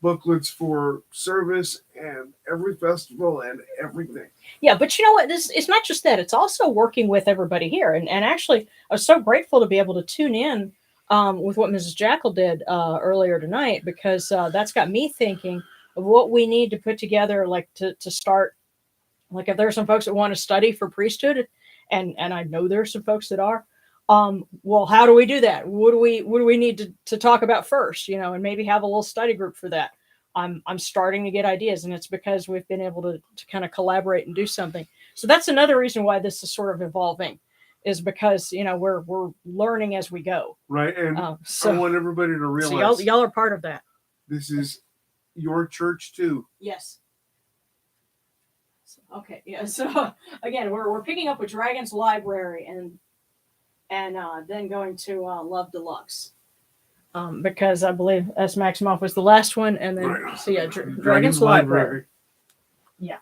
booklets for service and every festival and everything. Yeah, but you know what? It's not just that. It's also working with everybody here. And actually, I was so grateful to be able to tune in with what Mrs. Jackal did earlier tonight, because that's got me thinking of what we need to put together, like to start. Like if there's some folks that want to study for priesthood, and I know there's some folks that are, well, how do we do that? What do we need to talk about first? And maybe have a little study group for that. I'm starting to get ideas, and it's because we've been able to kind of collaborate and do something. So that's another reason why this is sort of evolving, is because we're learning as we go. Right, and so I want everybody to realize, so y'all are part of that. This is your church too. Yes. Okay, yeah. So again, we're picking up with Dragon's Library and then going to Love Deluxe. because I believe S. Maximoff was the last one, and then Right. so yeah, Dragon's Library. Yeah.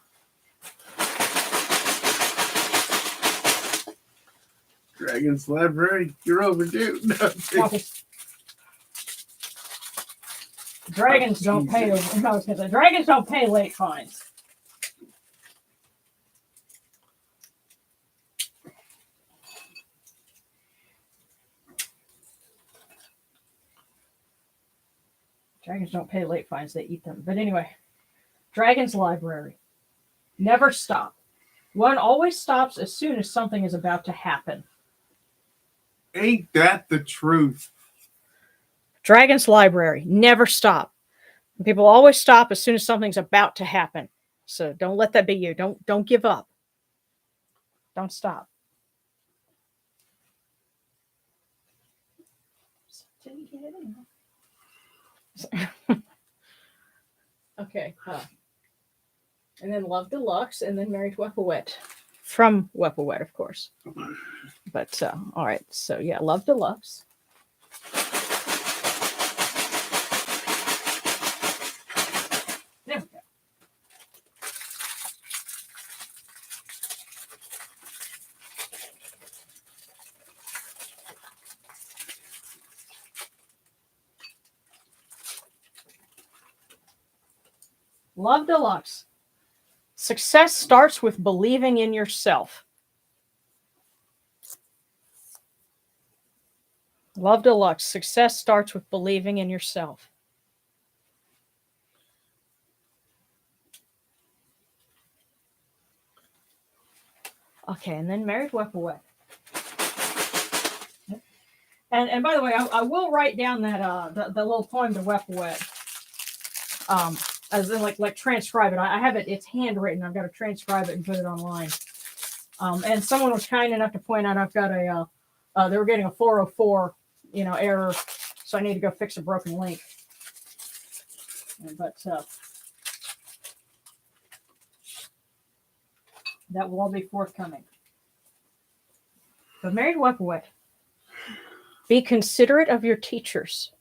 Dragon's Library, you're overdue. No, Dragons don't pay. I was gonna say dragons don't pay late fines. Dragons don't pay late fines; they eat them. But anyway, Dragon's Library. Never stop. One always stops as soon as something is about to happen. Ain't that the truth? Dragon's Library. Never stop. People always stop as soon as something's about to happen. So don't let that be you. Don't give up. Don't stop. Okay. And then Love Deluxe, and then Married Weppawet. From Weppawet, of course. But, all right. So, yeah, Love Deluxe. There we go. Love Deluxe. Success starts with believing in yourself. Love Deluxe. Success starts with believing in yourself. Okay, and then Married Weppawet. And by the way, I will write down that the little poem to Weppawet. As in like transcribe it. I have it, it's handwritten. I've got to transcribe it and put it online. And someone was kind enough to point out I've got they were getting a 404, error. So I need to go fix a broken link. But that will all be forthcoming. But Married Weppawet. Be considerate of your teachers.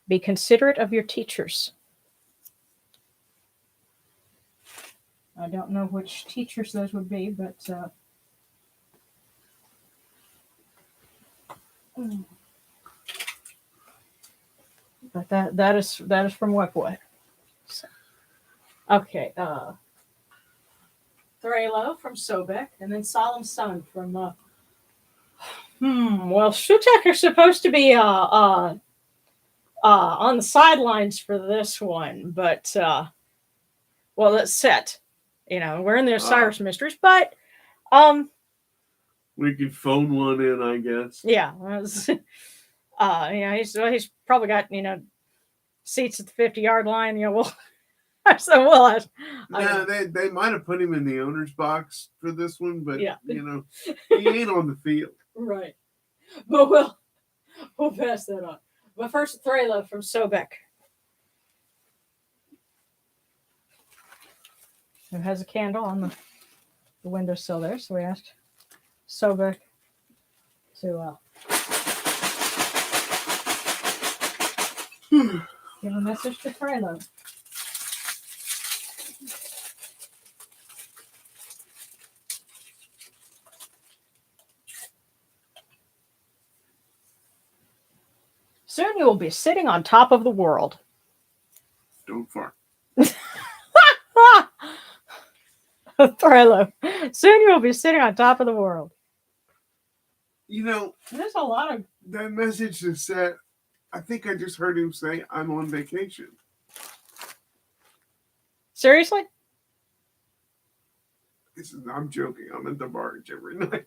Be considerate of your teachers. I don't know which teachers those would be, but that is from Weppawet. So, okay, Thralo from Sobek, and then Solemn Sun from well, Shutek are supposed to be on the sidelines for this one, but well, that's set. We're in the Osiris Mysteries, but we could phone one in, I guess. Yeah, he's probably got seats at the 50-yard line. They might have put him in the owner's box for this one, but yeah. he ain't on the field. Right. But we'll pass that on. But first, Thralo from Sobek. Who has a candle on the windowsill there, so we asked Sobek to give a message to Thralo. Soon you will be sitting on top of the world. Don't fart. Thralo. Soon you will be sitting on top of the world. There's a lot of that message is said. I think I just heard him say, "I'm on vacation." Seriously? I'm joking. I'm at the barge every night.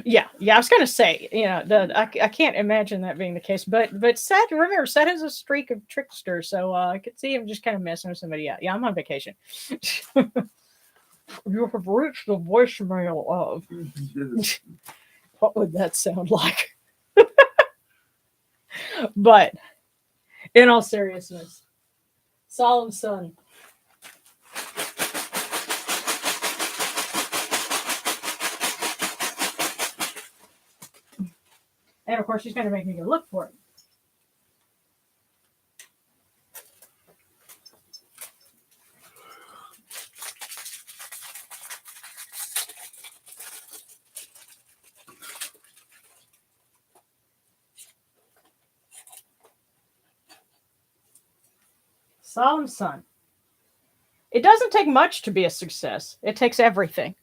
Yeah. I was gonna say, I can't imagine that being the case. But Seth, remember, Seth has a streak of trickster, so I could see him just kind of messing with somebody. Yeah, I'm on vacation. You have reached the voicemail of. What would that sound like? But in all seriousness, Solemn Sun. And of course, she's going to make me go look for it. Solemn Sun. It doesn't take much to be a success. It takes everything.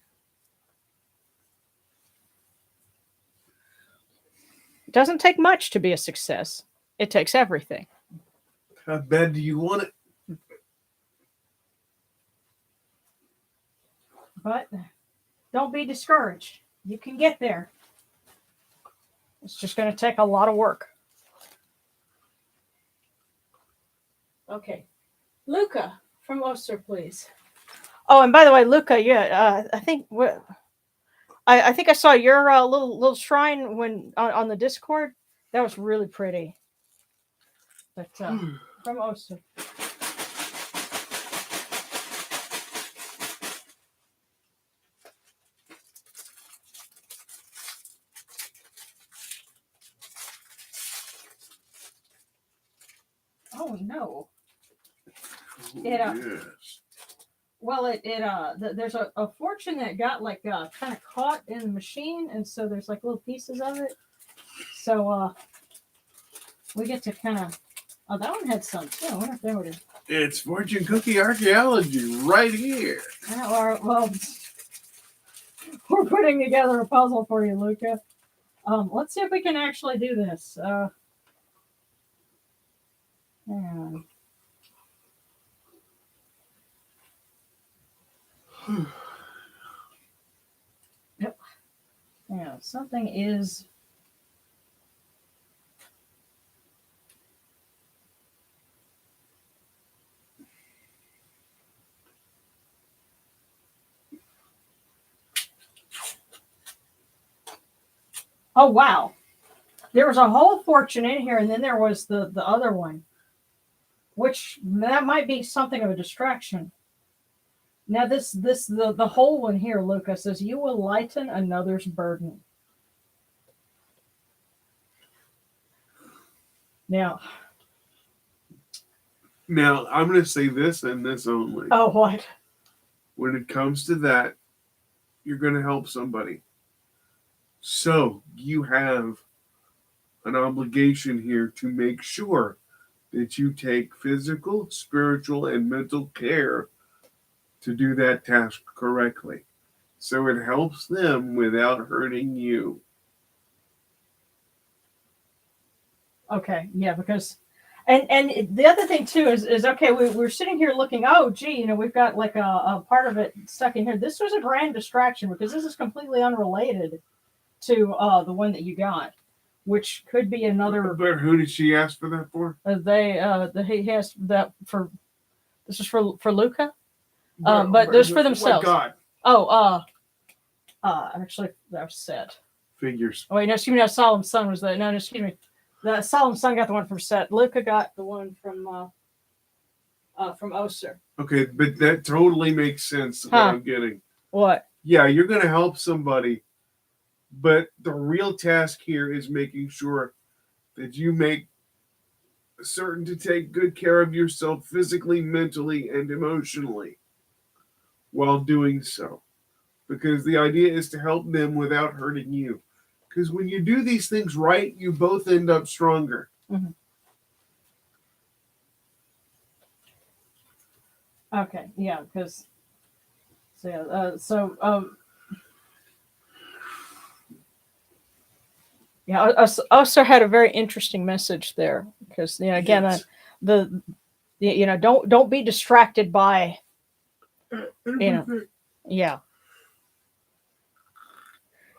It doesn't take much to be a success. It takes everything. How bad do you want it? But don't be discouraged. You can get there. It's just going to take a lot of work. Okay. Luca from Oster, please. Oh, and by the way, Luca, yeah, I think I think I saw your little shrine when on the Discord. That was really pretty. But from Oster. Oh no. Oh, It, yes. Well, there's a fortune that got like kind of caught in the machine, and so there's like little pieces of it. So we get to kind of. Oh, that one had some too. I wonder if they would. It's fortune cookie archaeology right here. Well, we're putting together a puzzle for you, Luca. Let's see if we can actually do this. Hang on. Yep. Yeah, something is. Oh wow! There was a whole fortune in here, and then there was the other one, which that might be something of a distraction. Now the whole one here, Luca, says you will lighten another's burden. Now, I'm going to say this and this only. oh what? When it comes to that, you're going to help somebody. So you have an obligation here to make sure that you take physical, spiritual, and mental care to do that task correctly. So it helps them without hurting you. Okay, yeah, because and the other thing too is okay, we're sitting here looking, oh gee, we've got like a part of it stuck in here. This was a grand distraction because this is completely unrelated to the one that you got, which could be another. But who did she ask for that for? He has that for. This is for Luca, but there's for themselves. God. Oh, actually that was Set. Figures. Oh wait, no, excuse me. No, Solemn Sun was the. No, excuse me. The Solemn Sun got the one from Set. Luca got the one from Oster. Okay, but that totally makes sense. What I'm getting. What? Yeah, you're going to help somebody, but the real task here is making sure that you make certain to take good care of yourself physically, mentally, and emotionally while doing so. Because the idea is to help them without hurting you. Because when you do these things right, you both end up stronger. Mm-hmm. Okay, yeah, because yeah, Oster had a very interesting message there because again Yes. don't be distracted by yeah.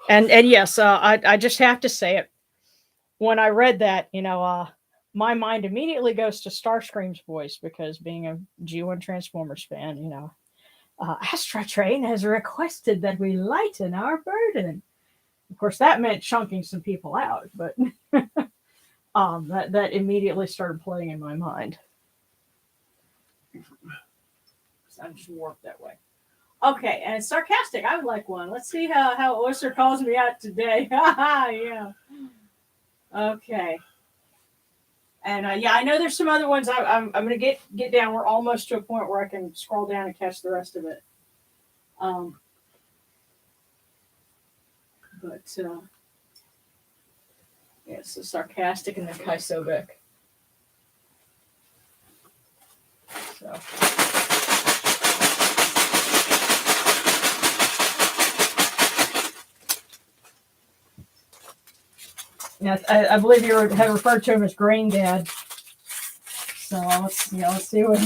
And yes, I just have to say it. When I read that, my mind immediately goes to Starscream's voice because being a G1 Transformers fan, Astra Train has requested that we lighten our burden. Of course, that meant chunking some people out, but that immediately started playing in my mind. So I just warped that way. Okay, and it's sarcastic. I would like one. Let's see how Oyster calls me out today. Yeah. Okay. And yeah, I know there's some other ones. I'm gonna get down. We're almost to a point where I can scroll down and catch the rest of it. Um, but yeah, so sarcastic and then Kaisobek. So. Yes, I believe you had referred to him as Grain Dad. So let's see what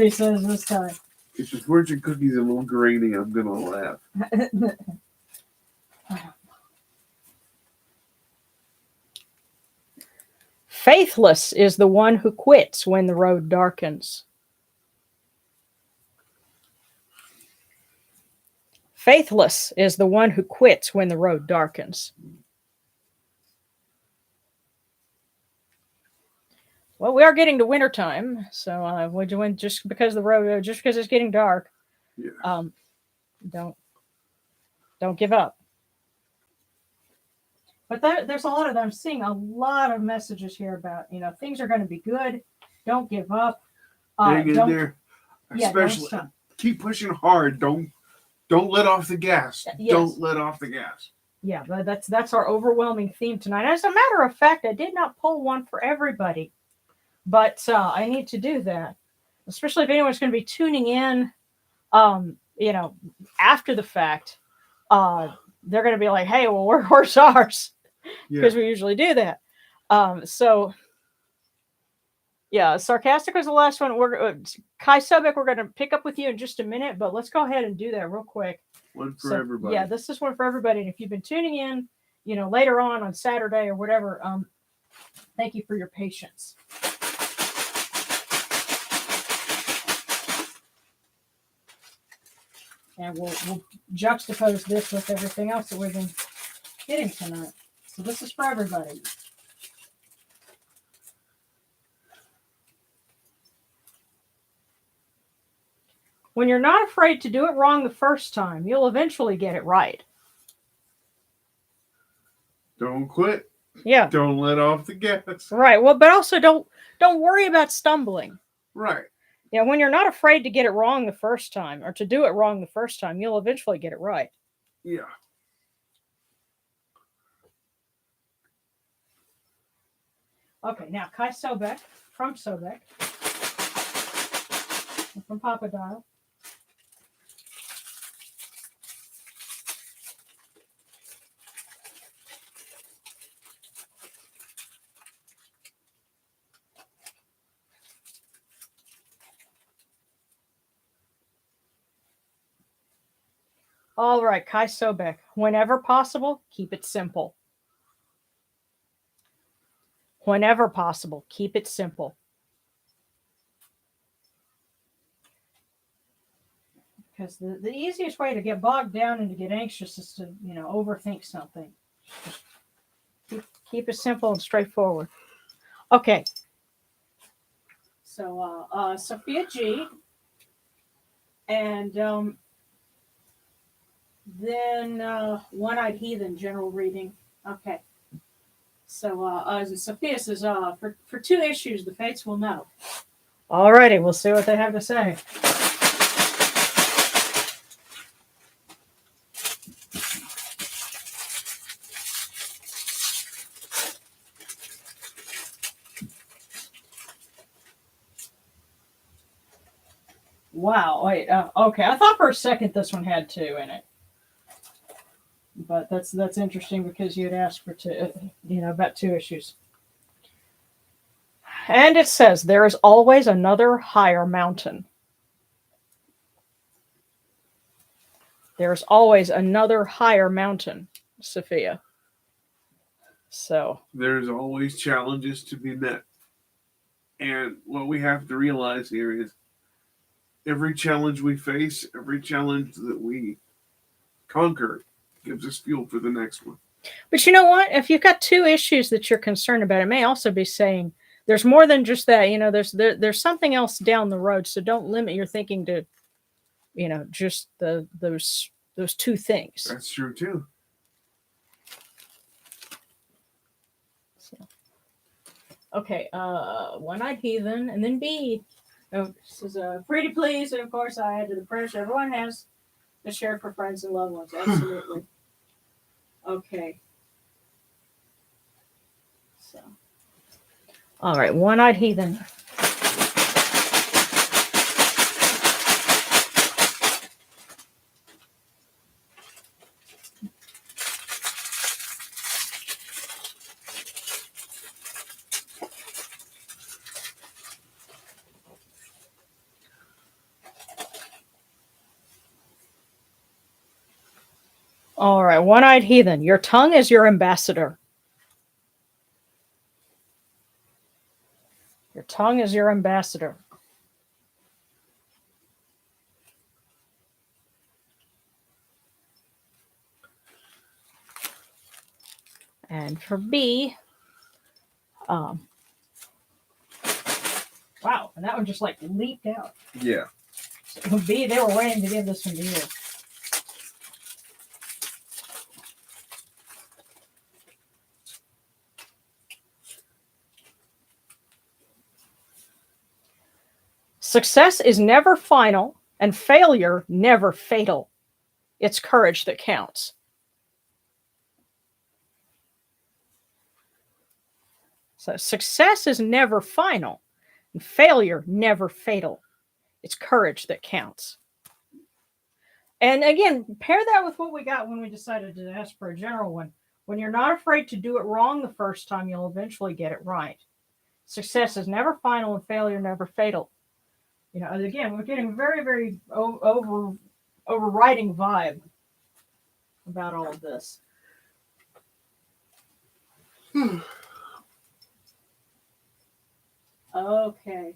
he says this time. If his fortune cookie's a little grainy, I'm gonna laugh. Faithless is the one who quits when the road darkens. Faithless is the one who quits when the road darkens. Well, we are getting to wintertime, so would you win just because the road, just because it's getting dark? Yeah. Don't give up. But there's a lot of them. I'm seeing a lot of messages here about things are going to be good. Don't give up. Hang in there. Especially keep pushing hard. Don't let off the gas. Yes. Don't let off the gas. Yeah, that's our overwhelming theme tonight. As a matter of fact, I did not pull one for everybody, but I need to do that, especially if anyone's going to be tuning in, after the fact. They're going to be like, "Hey, well, where's ours?" Because we usually do that. Yeah, sarcastic was the last one. We're Kai Sobek. We're going to pick up with you in just a minute, but let's go ahead and do that real quick. One for everybody. Yeah, this is one for everybody. And if you've been tuning in, later on Saturday or whatever, thank you for your patience. And we'll juxtapose this with everything else that we've been getting tonight. So this is for everybody. When you're not afraid to do it wrong the first time, you'll eventually get it right. Don't quit. Yeah. Don't let off the gas. Right. Well, but also don't worry about stumbling. Right. Yeah, when you're not afraid to get it wrong the first time or to do it wrong the first time, you'll eventually get it right. Yeah. Okay, now Kai Sobek from Sobek. From Papa Dial. All right, Kai Sobek. Whenever possible, keep it simple. Whenever possible, keep it simple. Because the easiest way to get bogged down and to get anxious is to, overthink something. Keep it simple and straightforward. Okay. So, Sophia G. And then One-Eyed Heathen general reading. Okay. So Sophia says, for 2 issues, the fates will know. Alrighty, we'll see what they have to say. Wow, wait, okay. I thought for a second this one had 2 in it. But that's interesting because you had asked for 2, about 2 issues. And it says, there is always another higher mountain. There's always another higher mountain, Sophia. So. There's always challenges to be met. And what we have to realize here is every challenge we face, every challenge that we conquer gives us fuel for the next one. But you know what? If you've got 2 issues that you're concerned about, it may also be saying there's more than just that. There's something else down the road. So don't limit your thinking to, just those 2 things. That's true too. Okay, one-eyed heathen, and then B. Oh, this is pretty please, and of course I added the prayers everyone has to share for friends and loved ones. Absolutely. Okay. So, all right, one-eyed heathen. All right, one-eyed heathen. Your tongue is your ambassador. Your tongue is your ambassador. And for B, wow, and that one just like leaped out. Yeah. So B, they were waiting to give this one to you. Success is never final, and failure never fatal. It's courage that counts. So success is never final, and failure never fatal. It's courage that counts. And again, pair that with what we got when we decided to ask for a general one. When you're not afraid to do it wrong the first time, you'll eventually get it right. Success is never final and failure never fatal. You know, and again, we're getting very, very overriding vibe about all of this. Okay.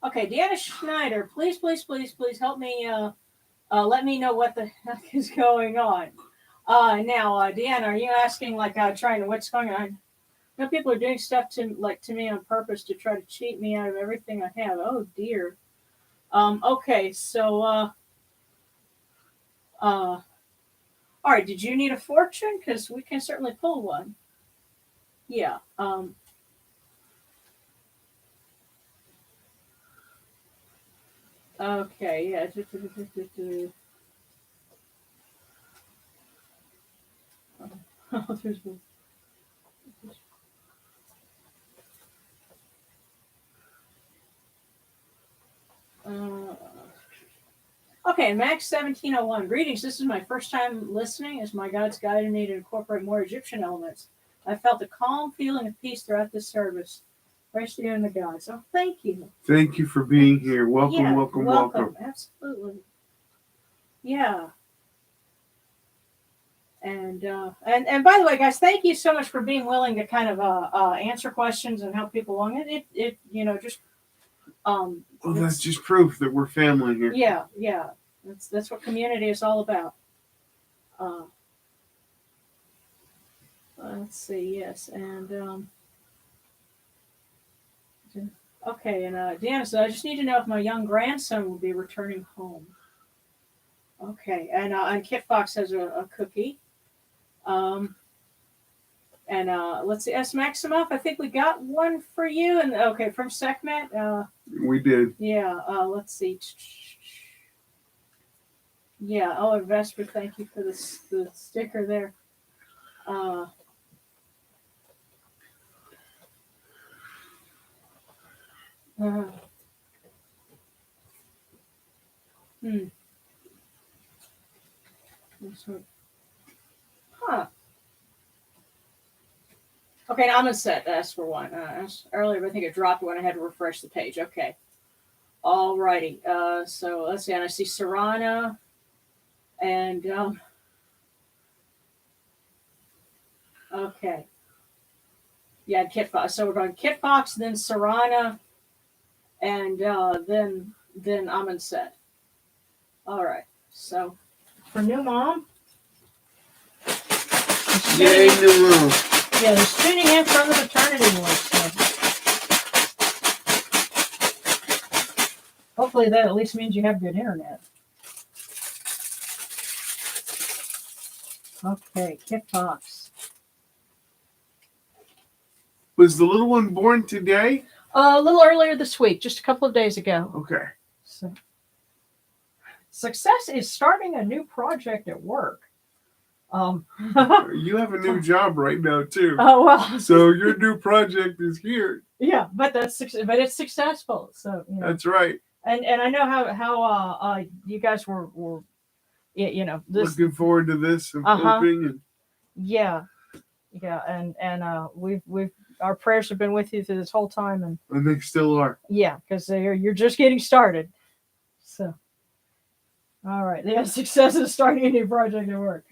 Okay, Deanna Schneider, please, please, please, please help me. Let me know what the heck is going on. Now, Deanna, are you asking like trying to what's going on? You know, people are doing stuff to me on purpose to try to cheat me out of everything I have. Oh dear. Okay, so all right. Did you need a fortune? Because we can certainly pull one. Yeah. Okay. Yeah. Oh, there's one. Uh, okay, Max 1701. Greetings. This is my first time listening as my God's guided me to incorporate more Egyptian elements. I felt a calm feeling of peace throughout this service. Praise to you and the gods. Oh, thank you. Thank you for being here. Welcome, Yeah, welcome. Absolutely. Yeah. And by the way, guys, thank you so much for being willing to kind of answer questions and help people along. It you know just Well, that's just proof that we're family here. Yeah. That's what community is all about. Let's see, yes, and okay, and Deanna said, I just need to know if my young grandson will be returning home. Okay, and Kit Fox has a cookie. And let's see, S Maximoff, I think we got one for you, and okay, from Sekhmet. We did. Yeah, let's see. Yeah, oh, and Vesper, thank you for the sticker there. Uh, hmm. Huh. Okay, now I'm gonna set ask for one. Earlier, but I think it dropped when I had to refresh the page. Okay. Alrighty. So let's see. And I see Serrana and okay. Yeah, Kit Fox. So we're going Kit Fox, then Serrana, and then Amundsen. All right. So for new mom. Yay, new mom. Yeah, they're tuning in from the maternity ward. So hopefully that at least means you have good internet. Okay, Kit Fox. Was the little one born today? A little earlier this week, just a couple of days ago. Okay. So, success is starting a new project at work. You have a new job right now too. Oh well. So your new project is here. Yeah, but it's successful. So That's right. And I know how you guys were this. Looking forward to this and hoping and yeah, and we've our prayers have been with you through this whole time, and they still are. Yeah, because you're just getting started. So, all right, yeah, success is starting a new project at work.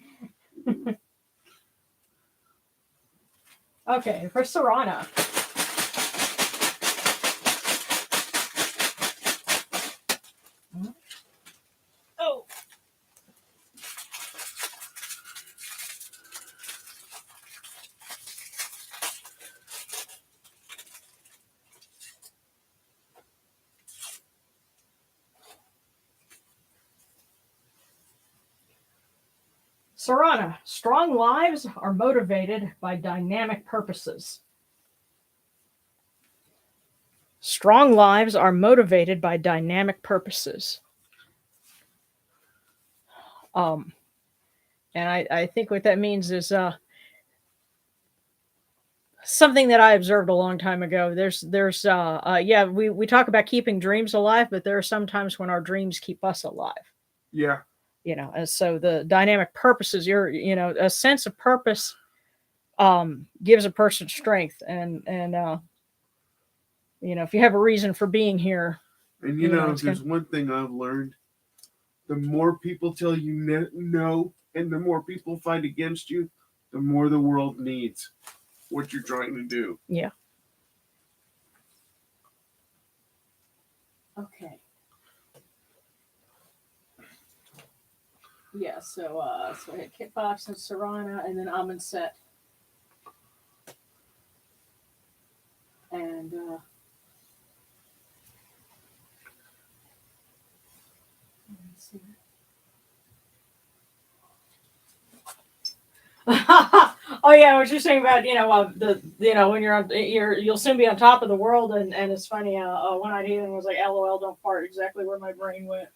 Okay, for Sarana. Oh. Sarana, strong lives are motivated by dynamic purposes. Strong lives are motivated by dynamic purposes. And I think what that means is something that I observed a long time ago. We talk about keeping dreams alive, but there are some times when our dreams keep us alive. Yeah. And so the dynamic purposes, a sense of purpose gives a person strength, and if you have a reason for being here. And there's one thing I've learned: the more people tell you no, and the more people fight against you, the more the world needs what you're trying to do. Yeah. Okay. Yeah, so I had Kitbox and Sarana, and then Amonset. And let's see. Oh yeah, I was just saying about when you're on, you'll soon be on top of the world, and it's funny. One-eyed heathen was like, "LOL, don't fart." Exactly where my brain went.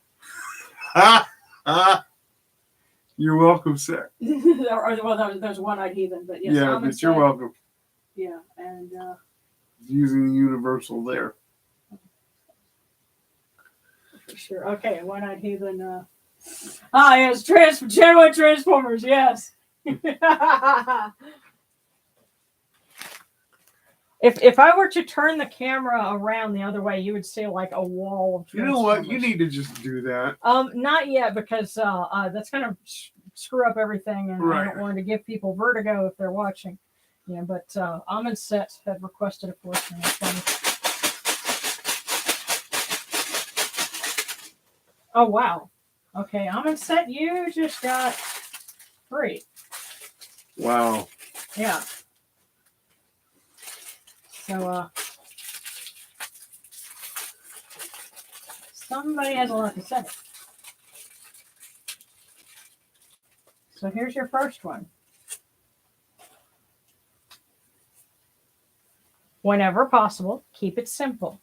You're welcome, sir. There's one-eyed heathen, but yes, yeah, but you're welcome. Yeah, and using the universal there. For sure. Okay, one-eyed heathen. Yes, genuine Transformers. Yes. If I were to turn the camera around the other way, you would see like a wall of Transformers. You know what? You need to just do that. Not yet, because that's going to screw up everything, and right. I don't want to give people vertigo if they're watching. Yeah, but Amonset had requested a portion. That's funny. Oh wow. Okay, Amonset, you just got 3. Wow. Yeah. So, somebody has a lot to say. So here's your first one. Whenever possible, keep it simple.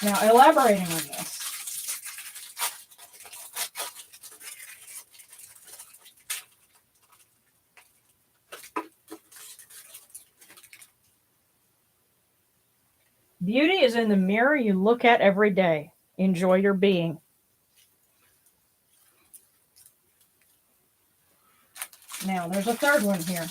Now, elaborating on this. Beauty is in the mirror you look at every day. Enjoy your being. Now, there's a third one here.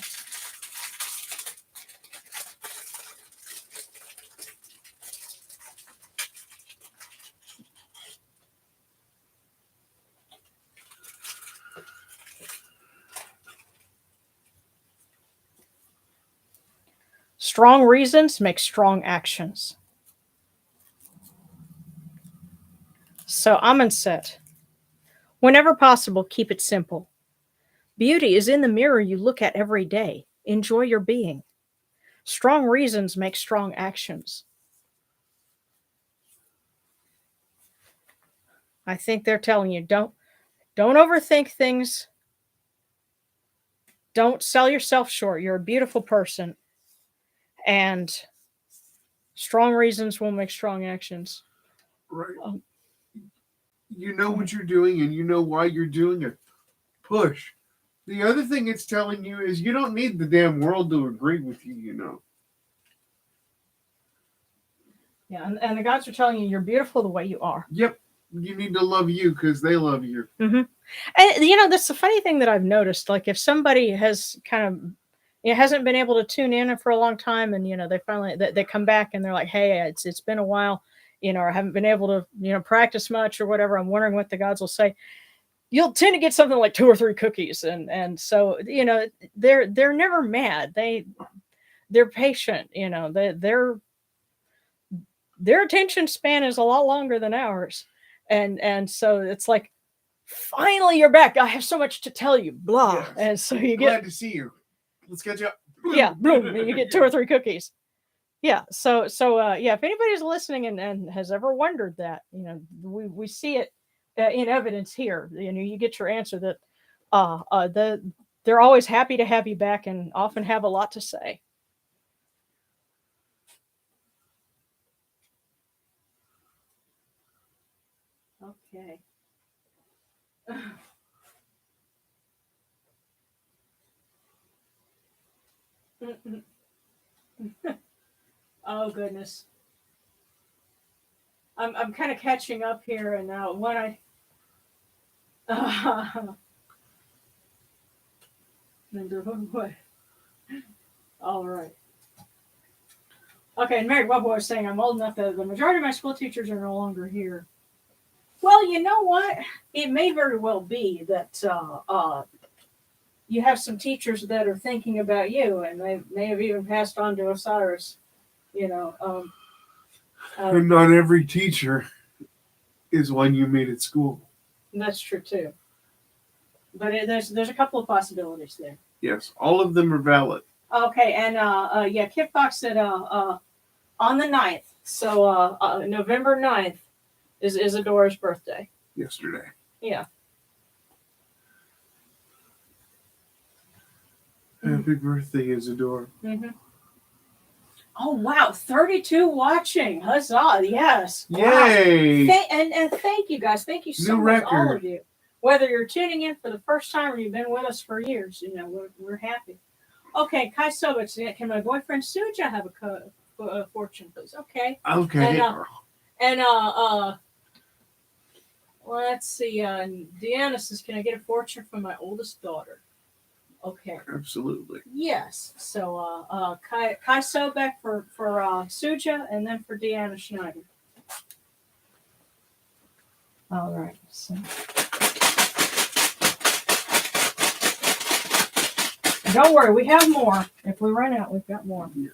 Strong reasons make strong actions. So Amonset, whenever possible, keep it simple. Beauty is in the mirror you look at every day. Enjoy your being. Strong reasons make strong actions. I think they're telling you, don't overthink things. Don't sell yourself short. You're a beautiful person. And strong reasons will make strong actions. Right. Um, You know what you're doing and you know why you're doing it. Push. The other thing it's telling you is you don't need the damn world to agree with you, you know. Yeah, and the gods are telling you you're beautiful the way you are. Yep. You need to love you because they love you. Mm-hmm. And that's the funny thing that I've noticed. Like if somebody has kind of hasn't been able to tune in for a long time, and they finally they come back and they're like, hey, it's been a while, or I haven't been able to practice much or whatever. I'm wondering what the gods will say. You'll tend to get something like 2 or 3 cookies, and so they're never mad. They're patient. Their attention span is a lot longer than ours, and so it's like, finally you're back. I have so much to tell you. Blah. Yes. And so you Glad to see you. Let's catch up. Yeah, boom, and you get 2 or 3 cookies. Yeah. So if anybody's listening and has ever wondered that, we see it in evidence here. You get your answer that they're always happy to have you back and often have a lot to say. Okay. Oh goodness. I'm kind of catching up here, and now when I all right. Okay, and Mary Webber was saying I'm old enough that the majority of my school teachers are no longer here. Well, you know what? It may very well be that you have some teachers that are thinking about you, and they may have even passed on to Osiris. And not every teacher is one you meet at school. That's true too. But there's a couple of possibilities there. Yes, all of them are valid. Okay, and Kip Fox said on the 9th, so November 9th is Isadora's birthday. Yesterday. Yeah. Happy birthday, Isadora. Mm-hmm. Oh wow, 32 watching! Huzzah! Yes. Yay! Wow. And thank you guys. Thank you so much, all of you. Whether you're tuning in for the first time or you've been with us for years, we're happy. Okay, Kai Sobitz, can my boyfriend Suja have a fortune, please? Okay. Okay. And let's see. Deanna says, can I get a fortune from my oldest daughter? Okay. Absolutely. Yes. So Kai Sobek for Suja, and then for Deanna Schneider. All right. So. Don't worry, we have more. If we run out, we've got more. Yeah.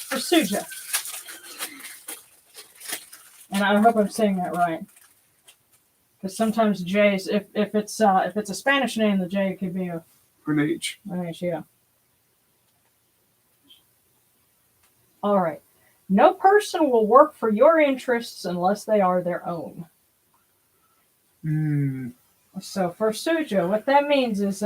For Suja. And I hope I'm saying that right. Because sometimes J's, if it's a Spanish name, the J could be an H. Yeah. All right. No person will work for your interests unless they are their own. So for Suja, what that means is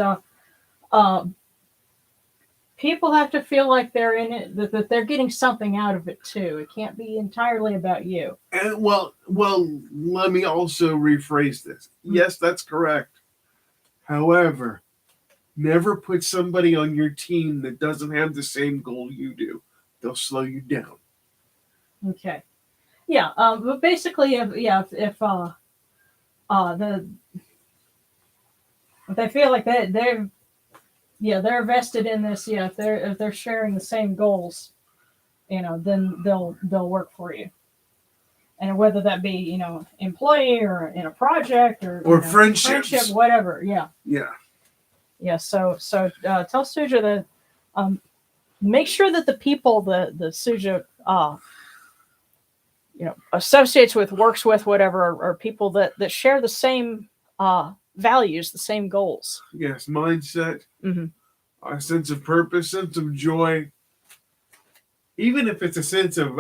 people have to feel like they're in it, that they're getting something out of it too. It can't be entirely about you. And well, let me also rephrase this. Yes, that's correct. However, never put somebody on your team that doesn't have the same goal you do. They'll slow you down. Okay. Yeah. But basically, if they feel like they're vested in this, if they're sharing the same goals, then they'll work for you. And whether that be, employee or in a project or friendship, whatever. Yeah. Yeah. Yeah. So tell Suja that make sure that the people the Suja associates with, works with, whatever, are people that share the same values, the same goals. Yes, mindset, mm-hmm. A sense of purpose, sense of joy. Even if it's a sense of,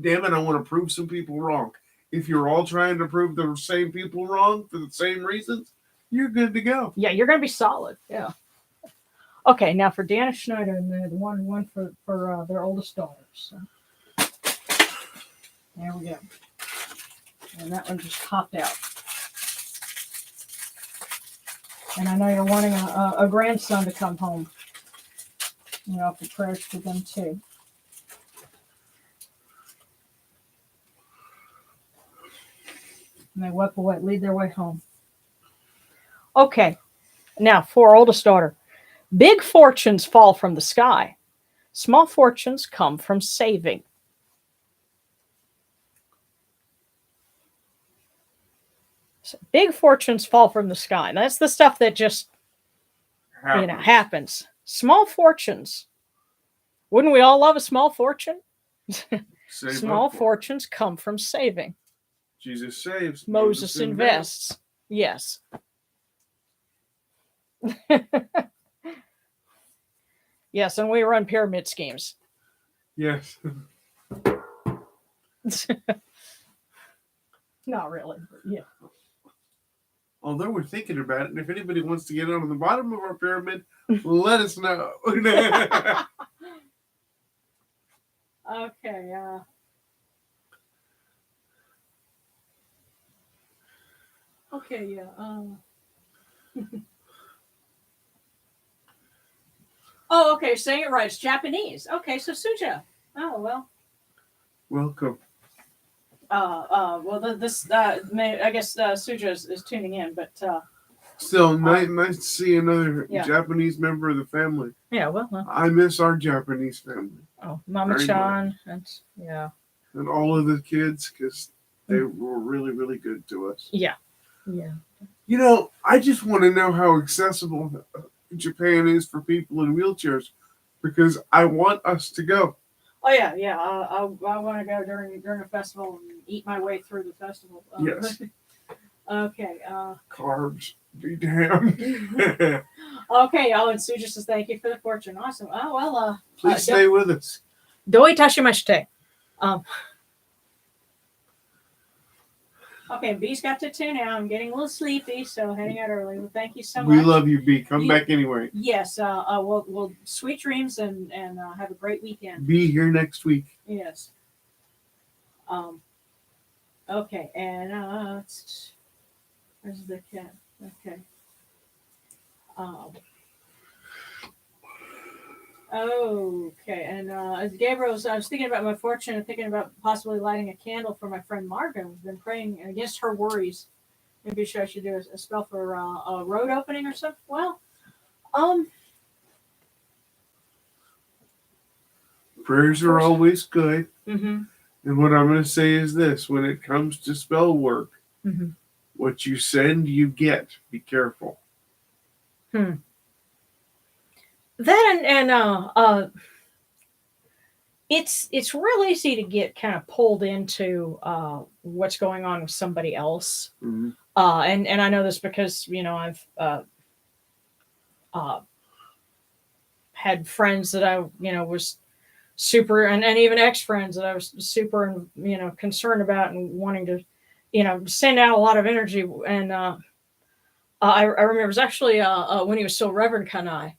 damn it, I want to prove some people wrong. If you're all trying to prove the same people wrong for the same reasons, you're good to go. Yeah, you're going to be solid. Yeah. Okay, now for Dana Schneider and the one for their oldest daughter. So there we go. And that one just popped out. And I know you're wanting a grandson to come home. You know, for prayers for them too. And they lead their way home. Okay, now for our oldest daughter. Big fortunes fall from the sky. Small fortunes come from saving. So big fortunes fall from the sky. Now, that's the stuff that just happens. Small fortunes. Wouldn't we all love a small fortune? Small fortunes come from saving. Jesus saves. Moses invests. Yes. Yes, and we run pyramid schemes. Yes. Not really, but yeah. Although we're thinking about it, and if anybody wants to get on the bottom of our pyramid, let us know. Okay. Okay. Yeah. Oh, okay. Saying it right. It's Japanese. Okay. So Suja. Oh well. Welcome. Well, I guess Suja is tuning in, but still nice to see another Japanese member of the family. Yeah. Well. I miss our Japanese family. Oh, Mama-chan. That's and all of the kids, because they were really, really good to us. Yeah. Yeah. You know, I just want to know how accessible Japan is for people in wheelchairs, because I want us to go. Oh yeah, yeah. I want to go during a festival and eat my way through the festival. Yes. Okay. Carbs, be damned. Okay. Oh, and Sue just says thank you for the fortune. Awesome. Oh well. Please stay with us. Doi tashimashite. Okay, B's got to tune out. I'm getting a little sleepy, so heading out early. Well, thank you so much. We love you, B. Come back anyway. Yes. We'll sweet dreams and have a great weekend. Be here next week. Yes. Okay, and where's the cat? Okay. Okay, and as Gabriel I was thinking about my fortune and thinking about possibly lighting a candle for my friend Margot. I've been praying against her worries. Maybe I should do a spell for a road opening or something. Well, prayers are always good. Mm-hmm. And what I'm going to say is this: when it comes to spell work, mm-hmm. what you send, you get. Be careful. That and it's real easy to get kind of pulled into what's going on with somebody else. Mm-hmm. And I know this because I've had friends that I was super and even ex-friends that I was super concerned about and wanting to send out a lot of energy. And I remember it was actually when he was still Reverend Kanai.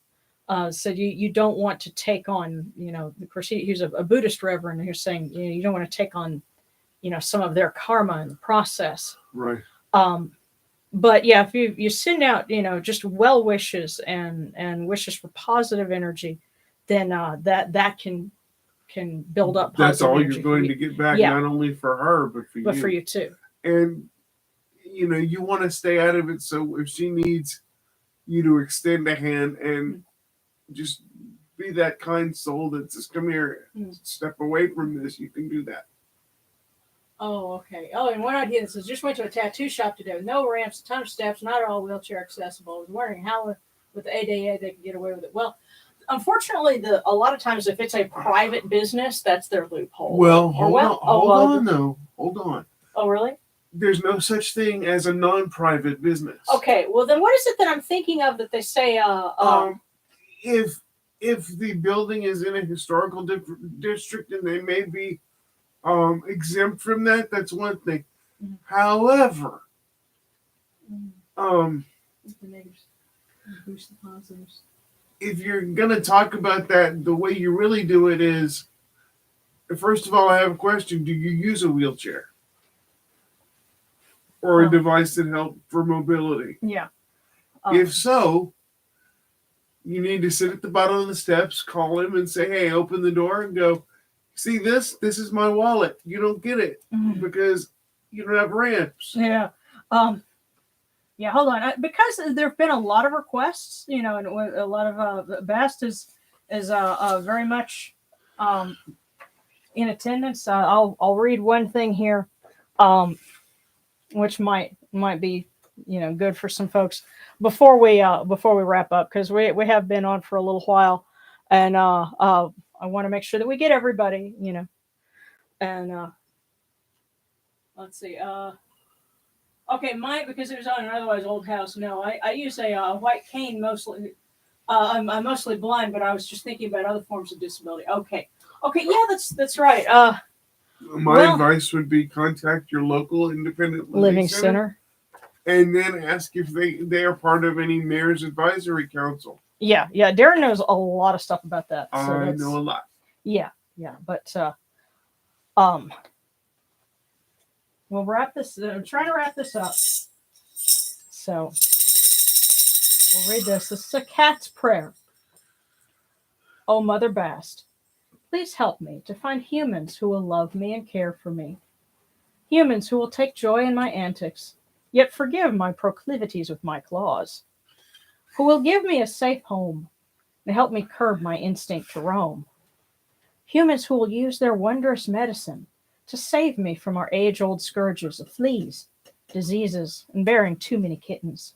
Said you don't want to take on, of course he was a Buddhist reverend, and he was saying, you don't want to take on, some of their karma in the process. Right. But yeah, if you send out, just well wishes and wishes for positive energy, then that can build up positive That's all energy you're going to get back, not only for her, but for you. But for you too. And, you want to stay out of it. So if she needs you to extend a hand and just be that kind soul that says, come here, step away from this, you can do that. Oh, okay. Oh, and one idea that says, just went to a tattoo shop today with no ramps, a ton of steps, not all wheelchair accessible. I was wondering how with the ADA they can get away with it. Well, unfortunately, a lot of times if it's a private business, that's their loophole. Well, hold on. Oh, really? There's no such thing as a non-private business. Okay, well then what is it that I'm thinking of that they say if the building is in a historical district and they may be exempt from that, that's one thing. Mm-hmm. However, the negatives boost the positives. if you're going to talk about that, the way you really do it is, first of all, I have a question. Do you use a wheelchair or a device that helps for mobility? Yeah. If so, you need to sit at the bottom of the steps, call him and say, hey, open the door and go, see this? This is my wallet. You don't get it because you don't have ramps. Yeah. Yeah, hold on. Because there have been a lot of requests, and a lot of Bast is very much in attendance. I'll read one thing here, which might be good for some folks before we wrap up, because we have been on for a little while, and I want to make sure that we get everybody, and let's see. Okay, because it was on an otherwise old house. No, I use a white cane mostly. I'm mostly blind, but I was just thinking about other forms of disability. Okay, yeah, that's right. My advice would be contact your local independent living center, and then ask if they are part of any mayor's advisory council. Yeah. Darren knows a lot of stuff about that. So I know a lot. Yeah, but we'll wrap this. I'm trying to wrap this up. So we'll read this. This is a cat's prayer. Oh, Mother Bast, please help me to find humans who will love me and care for me. Humans who will take joy in my antics, yet forgive my proclivities with my claws. Who will give me a safe home and help me curb my instinct to roam. Humans who will use their wondrous medicine to save me from our age-old scourges of fleas, diseases, and bearing too many kittens.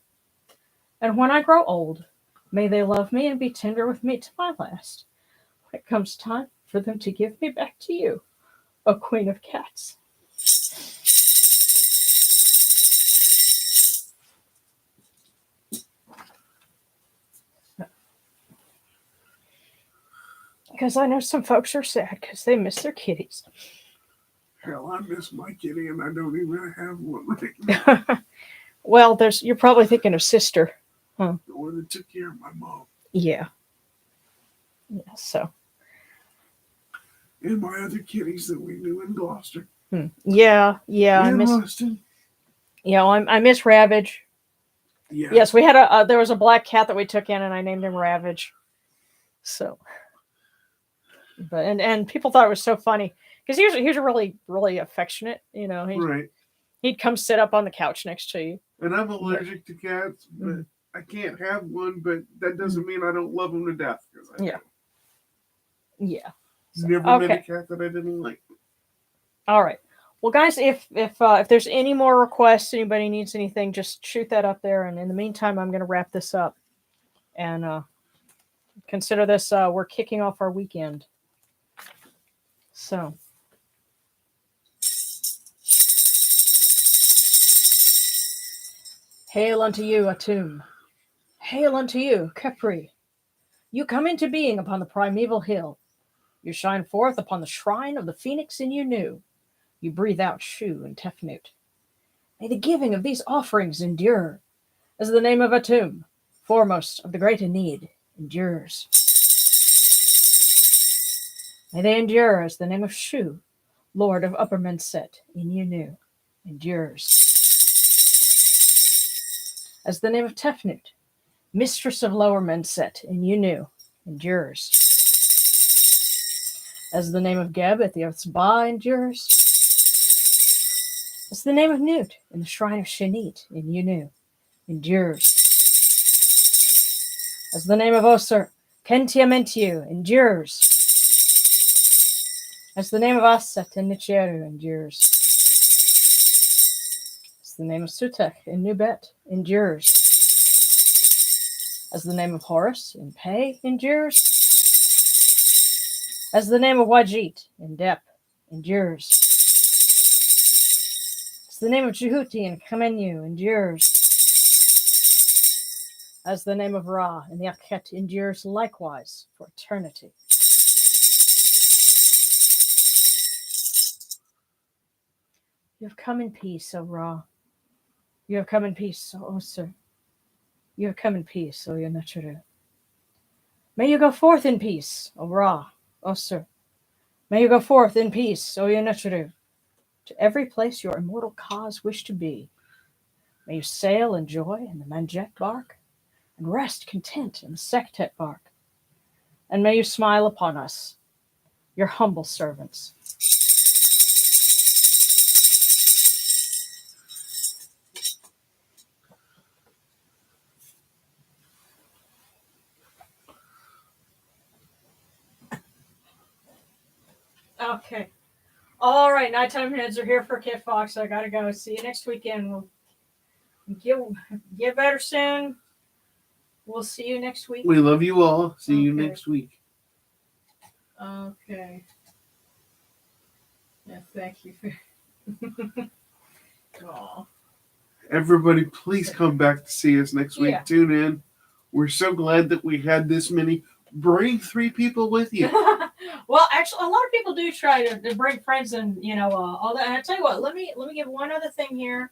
And when I grow old, may they love me and be tender with me to my last, when it comes time for them to give me back to you, a queen of cats. Because I know some folks are sad because they miss their kitties. Hell, I miss my kitty and I don't even have one. Well, you're probably thinking of Sister. Huh? The one that took care of my mom. Yeah. So. And my other kitties that we knew in Gloucester. Yeah. I miss Ruston. Yeah, I miss Ravage. Yeah. Yes, we had there was a black cat that we took in, and I named him Ravage. So. But and people thought it was so funny because he was really, really affectionate. Right. He'd come sit up on the couch next to you. And I'm allergic to cats, but I can't have one. But that doesn't mean I don't love them to death. Yeah. So, never met a cat that I didn't like. All right. Well, guys, if there's any more requests, anybody needs anything, just shoot that up there. And in the meantime, I'm going to wrap this up and consider this we're kicking off our weekend. So. Hail unto you, Atum. Hail unto you, Capri. You come into being upon the primeval hill. You shine forth upon the shrine of the phoenix in you new. You breathe out Shu and Tefnut. May the giving of these offerings endure, as the name of Atum, foremost of the great in need, endures. May they endure as the name of Shu, Lord of Upper Menset in you new, endures. As the name of Tefnut, Mistress of Lower Menset in you new, endures. As the name of Geb at the Earth's Ba endures. As the name of Newt in the Shrine of Shanit in Yunu endures. As the name of Osir, Kentiamentiu endures. As the name of Aset in Nicheru endures. As the name of Sutek in Nubet endures. As the name of Horus in Pei endures. As the name of Wajit in Dep endures. As the name of Jehuti in Kamenu endures. As the name of Ra in the Akhet endures likewise for eternity. You have come in peace, O Ra. You have come in peace, O Osir. You have come in peace, O Yanachuru. May you go forth in peace, O Ra, O Sir. May you go forth in peace, O Yenetru, to every place your immortal cause wish to be. May you sail in joy in the Manjet bark, and rest content in the Sektet bark. And may you smile upon us, your humble servants. Okay. All right, nighttime heads are here for Kit Fox. I gotta go. See you next weekend. We'll get better soon. We'll see you next week. We love you all. See you Okay. next week. Okay. Yeah, thank you. Aw. Everybody, please come back to see us next week. Yeah. Tune in. We're so glad that we had this many. Bring 3 people with you. Well, actually, a lot of people do try to bring friends and all that. And I tell you what, let me give one other thing here.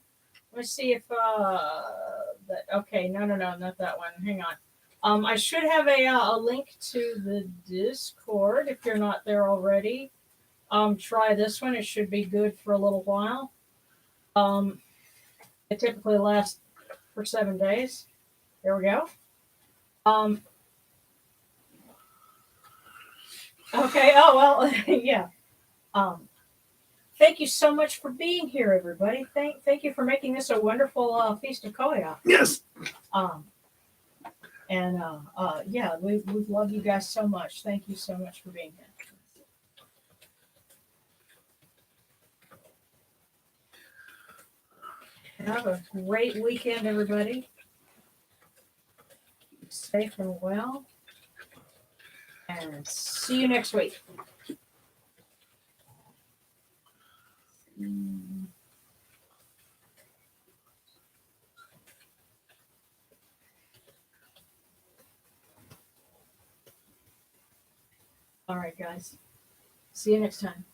Let me see if that. Okay, no, not that one. Hang on. I should have a link to the Discord if you're not there already. Try this one. It should be good for a little while. It typically lasts for 7 days. There we go. Okay. Oh well. Yeah. Thank you so much for being here, everybody. Thank you for making this a wonderful feast of Koya. Yes. Yeah, we love you guys so much. Thank you so much for being here. Have a great weekend, everybody. Keep safe and well. And see you next week. All right, guys. See you next time.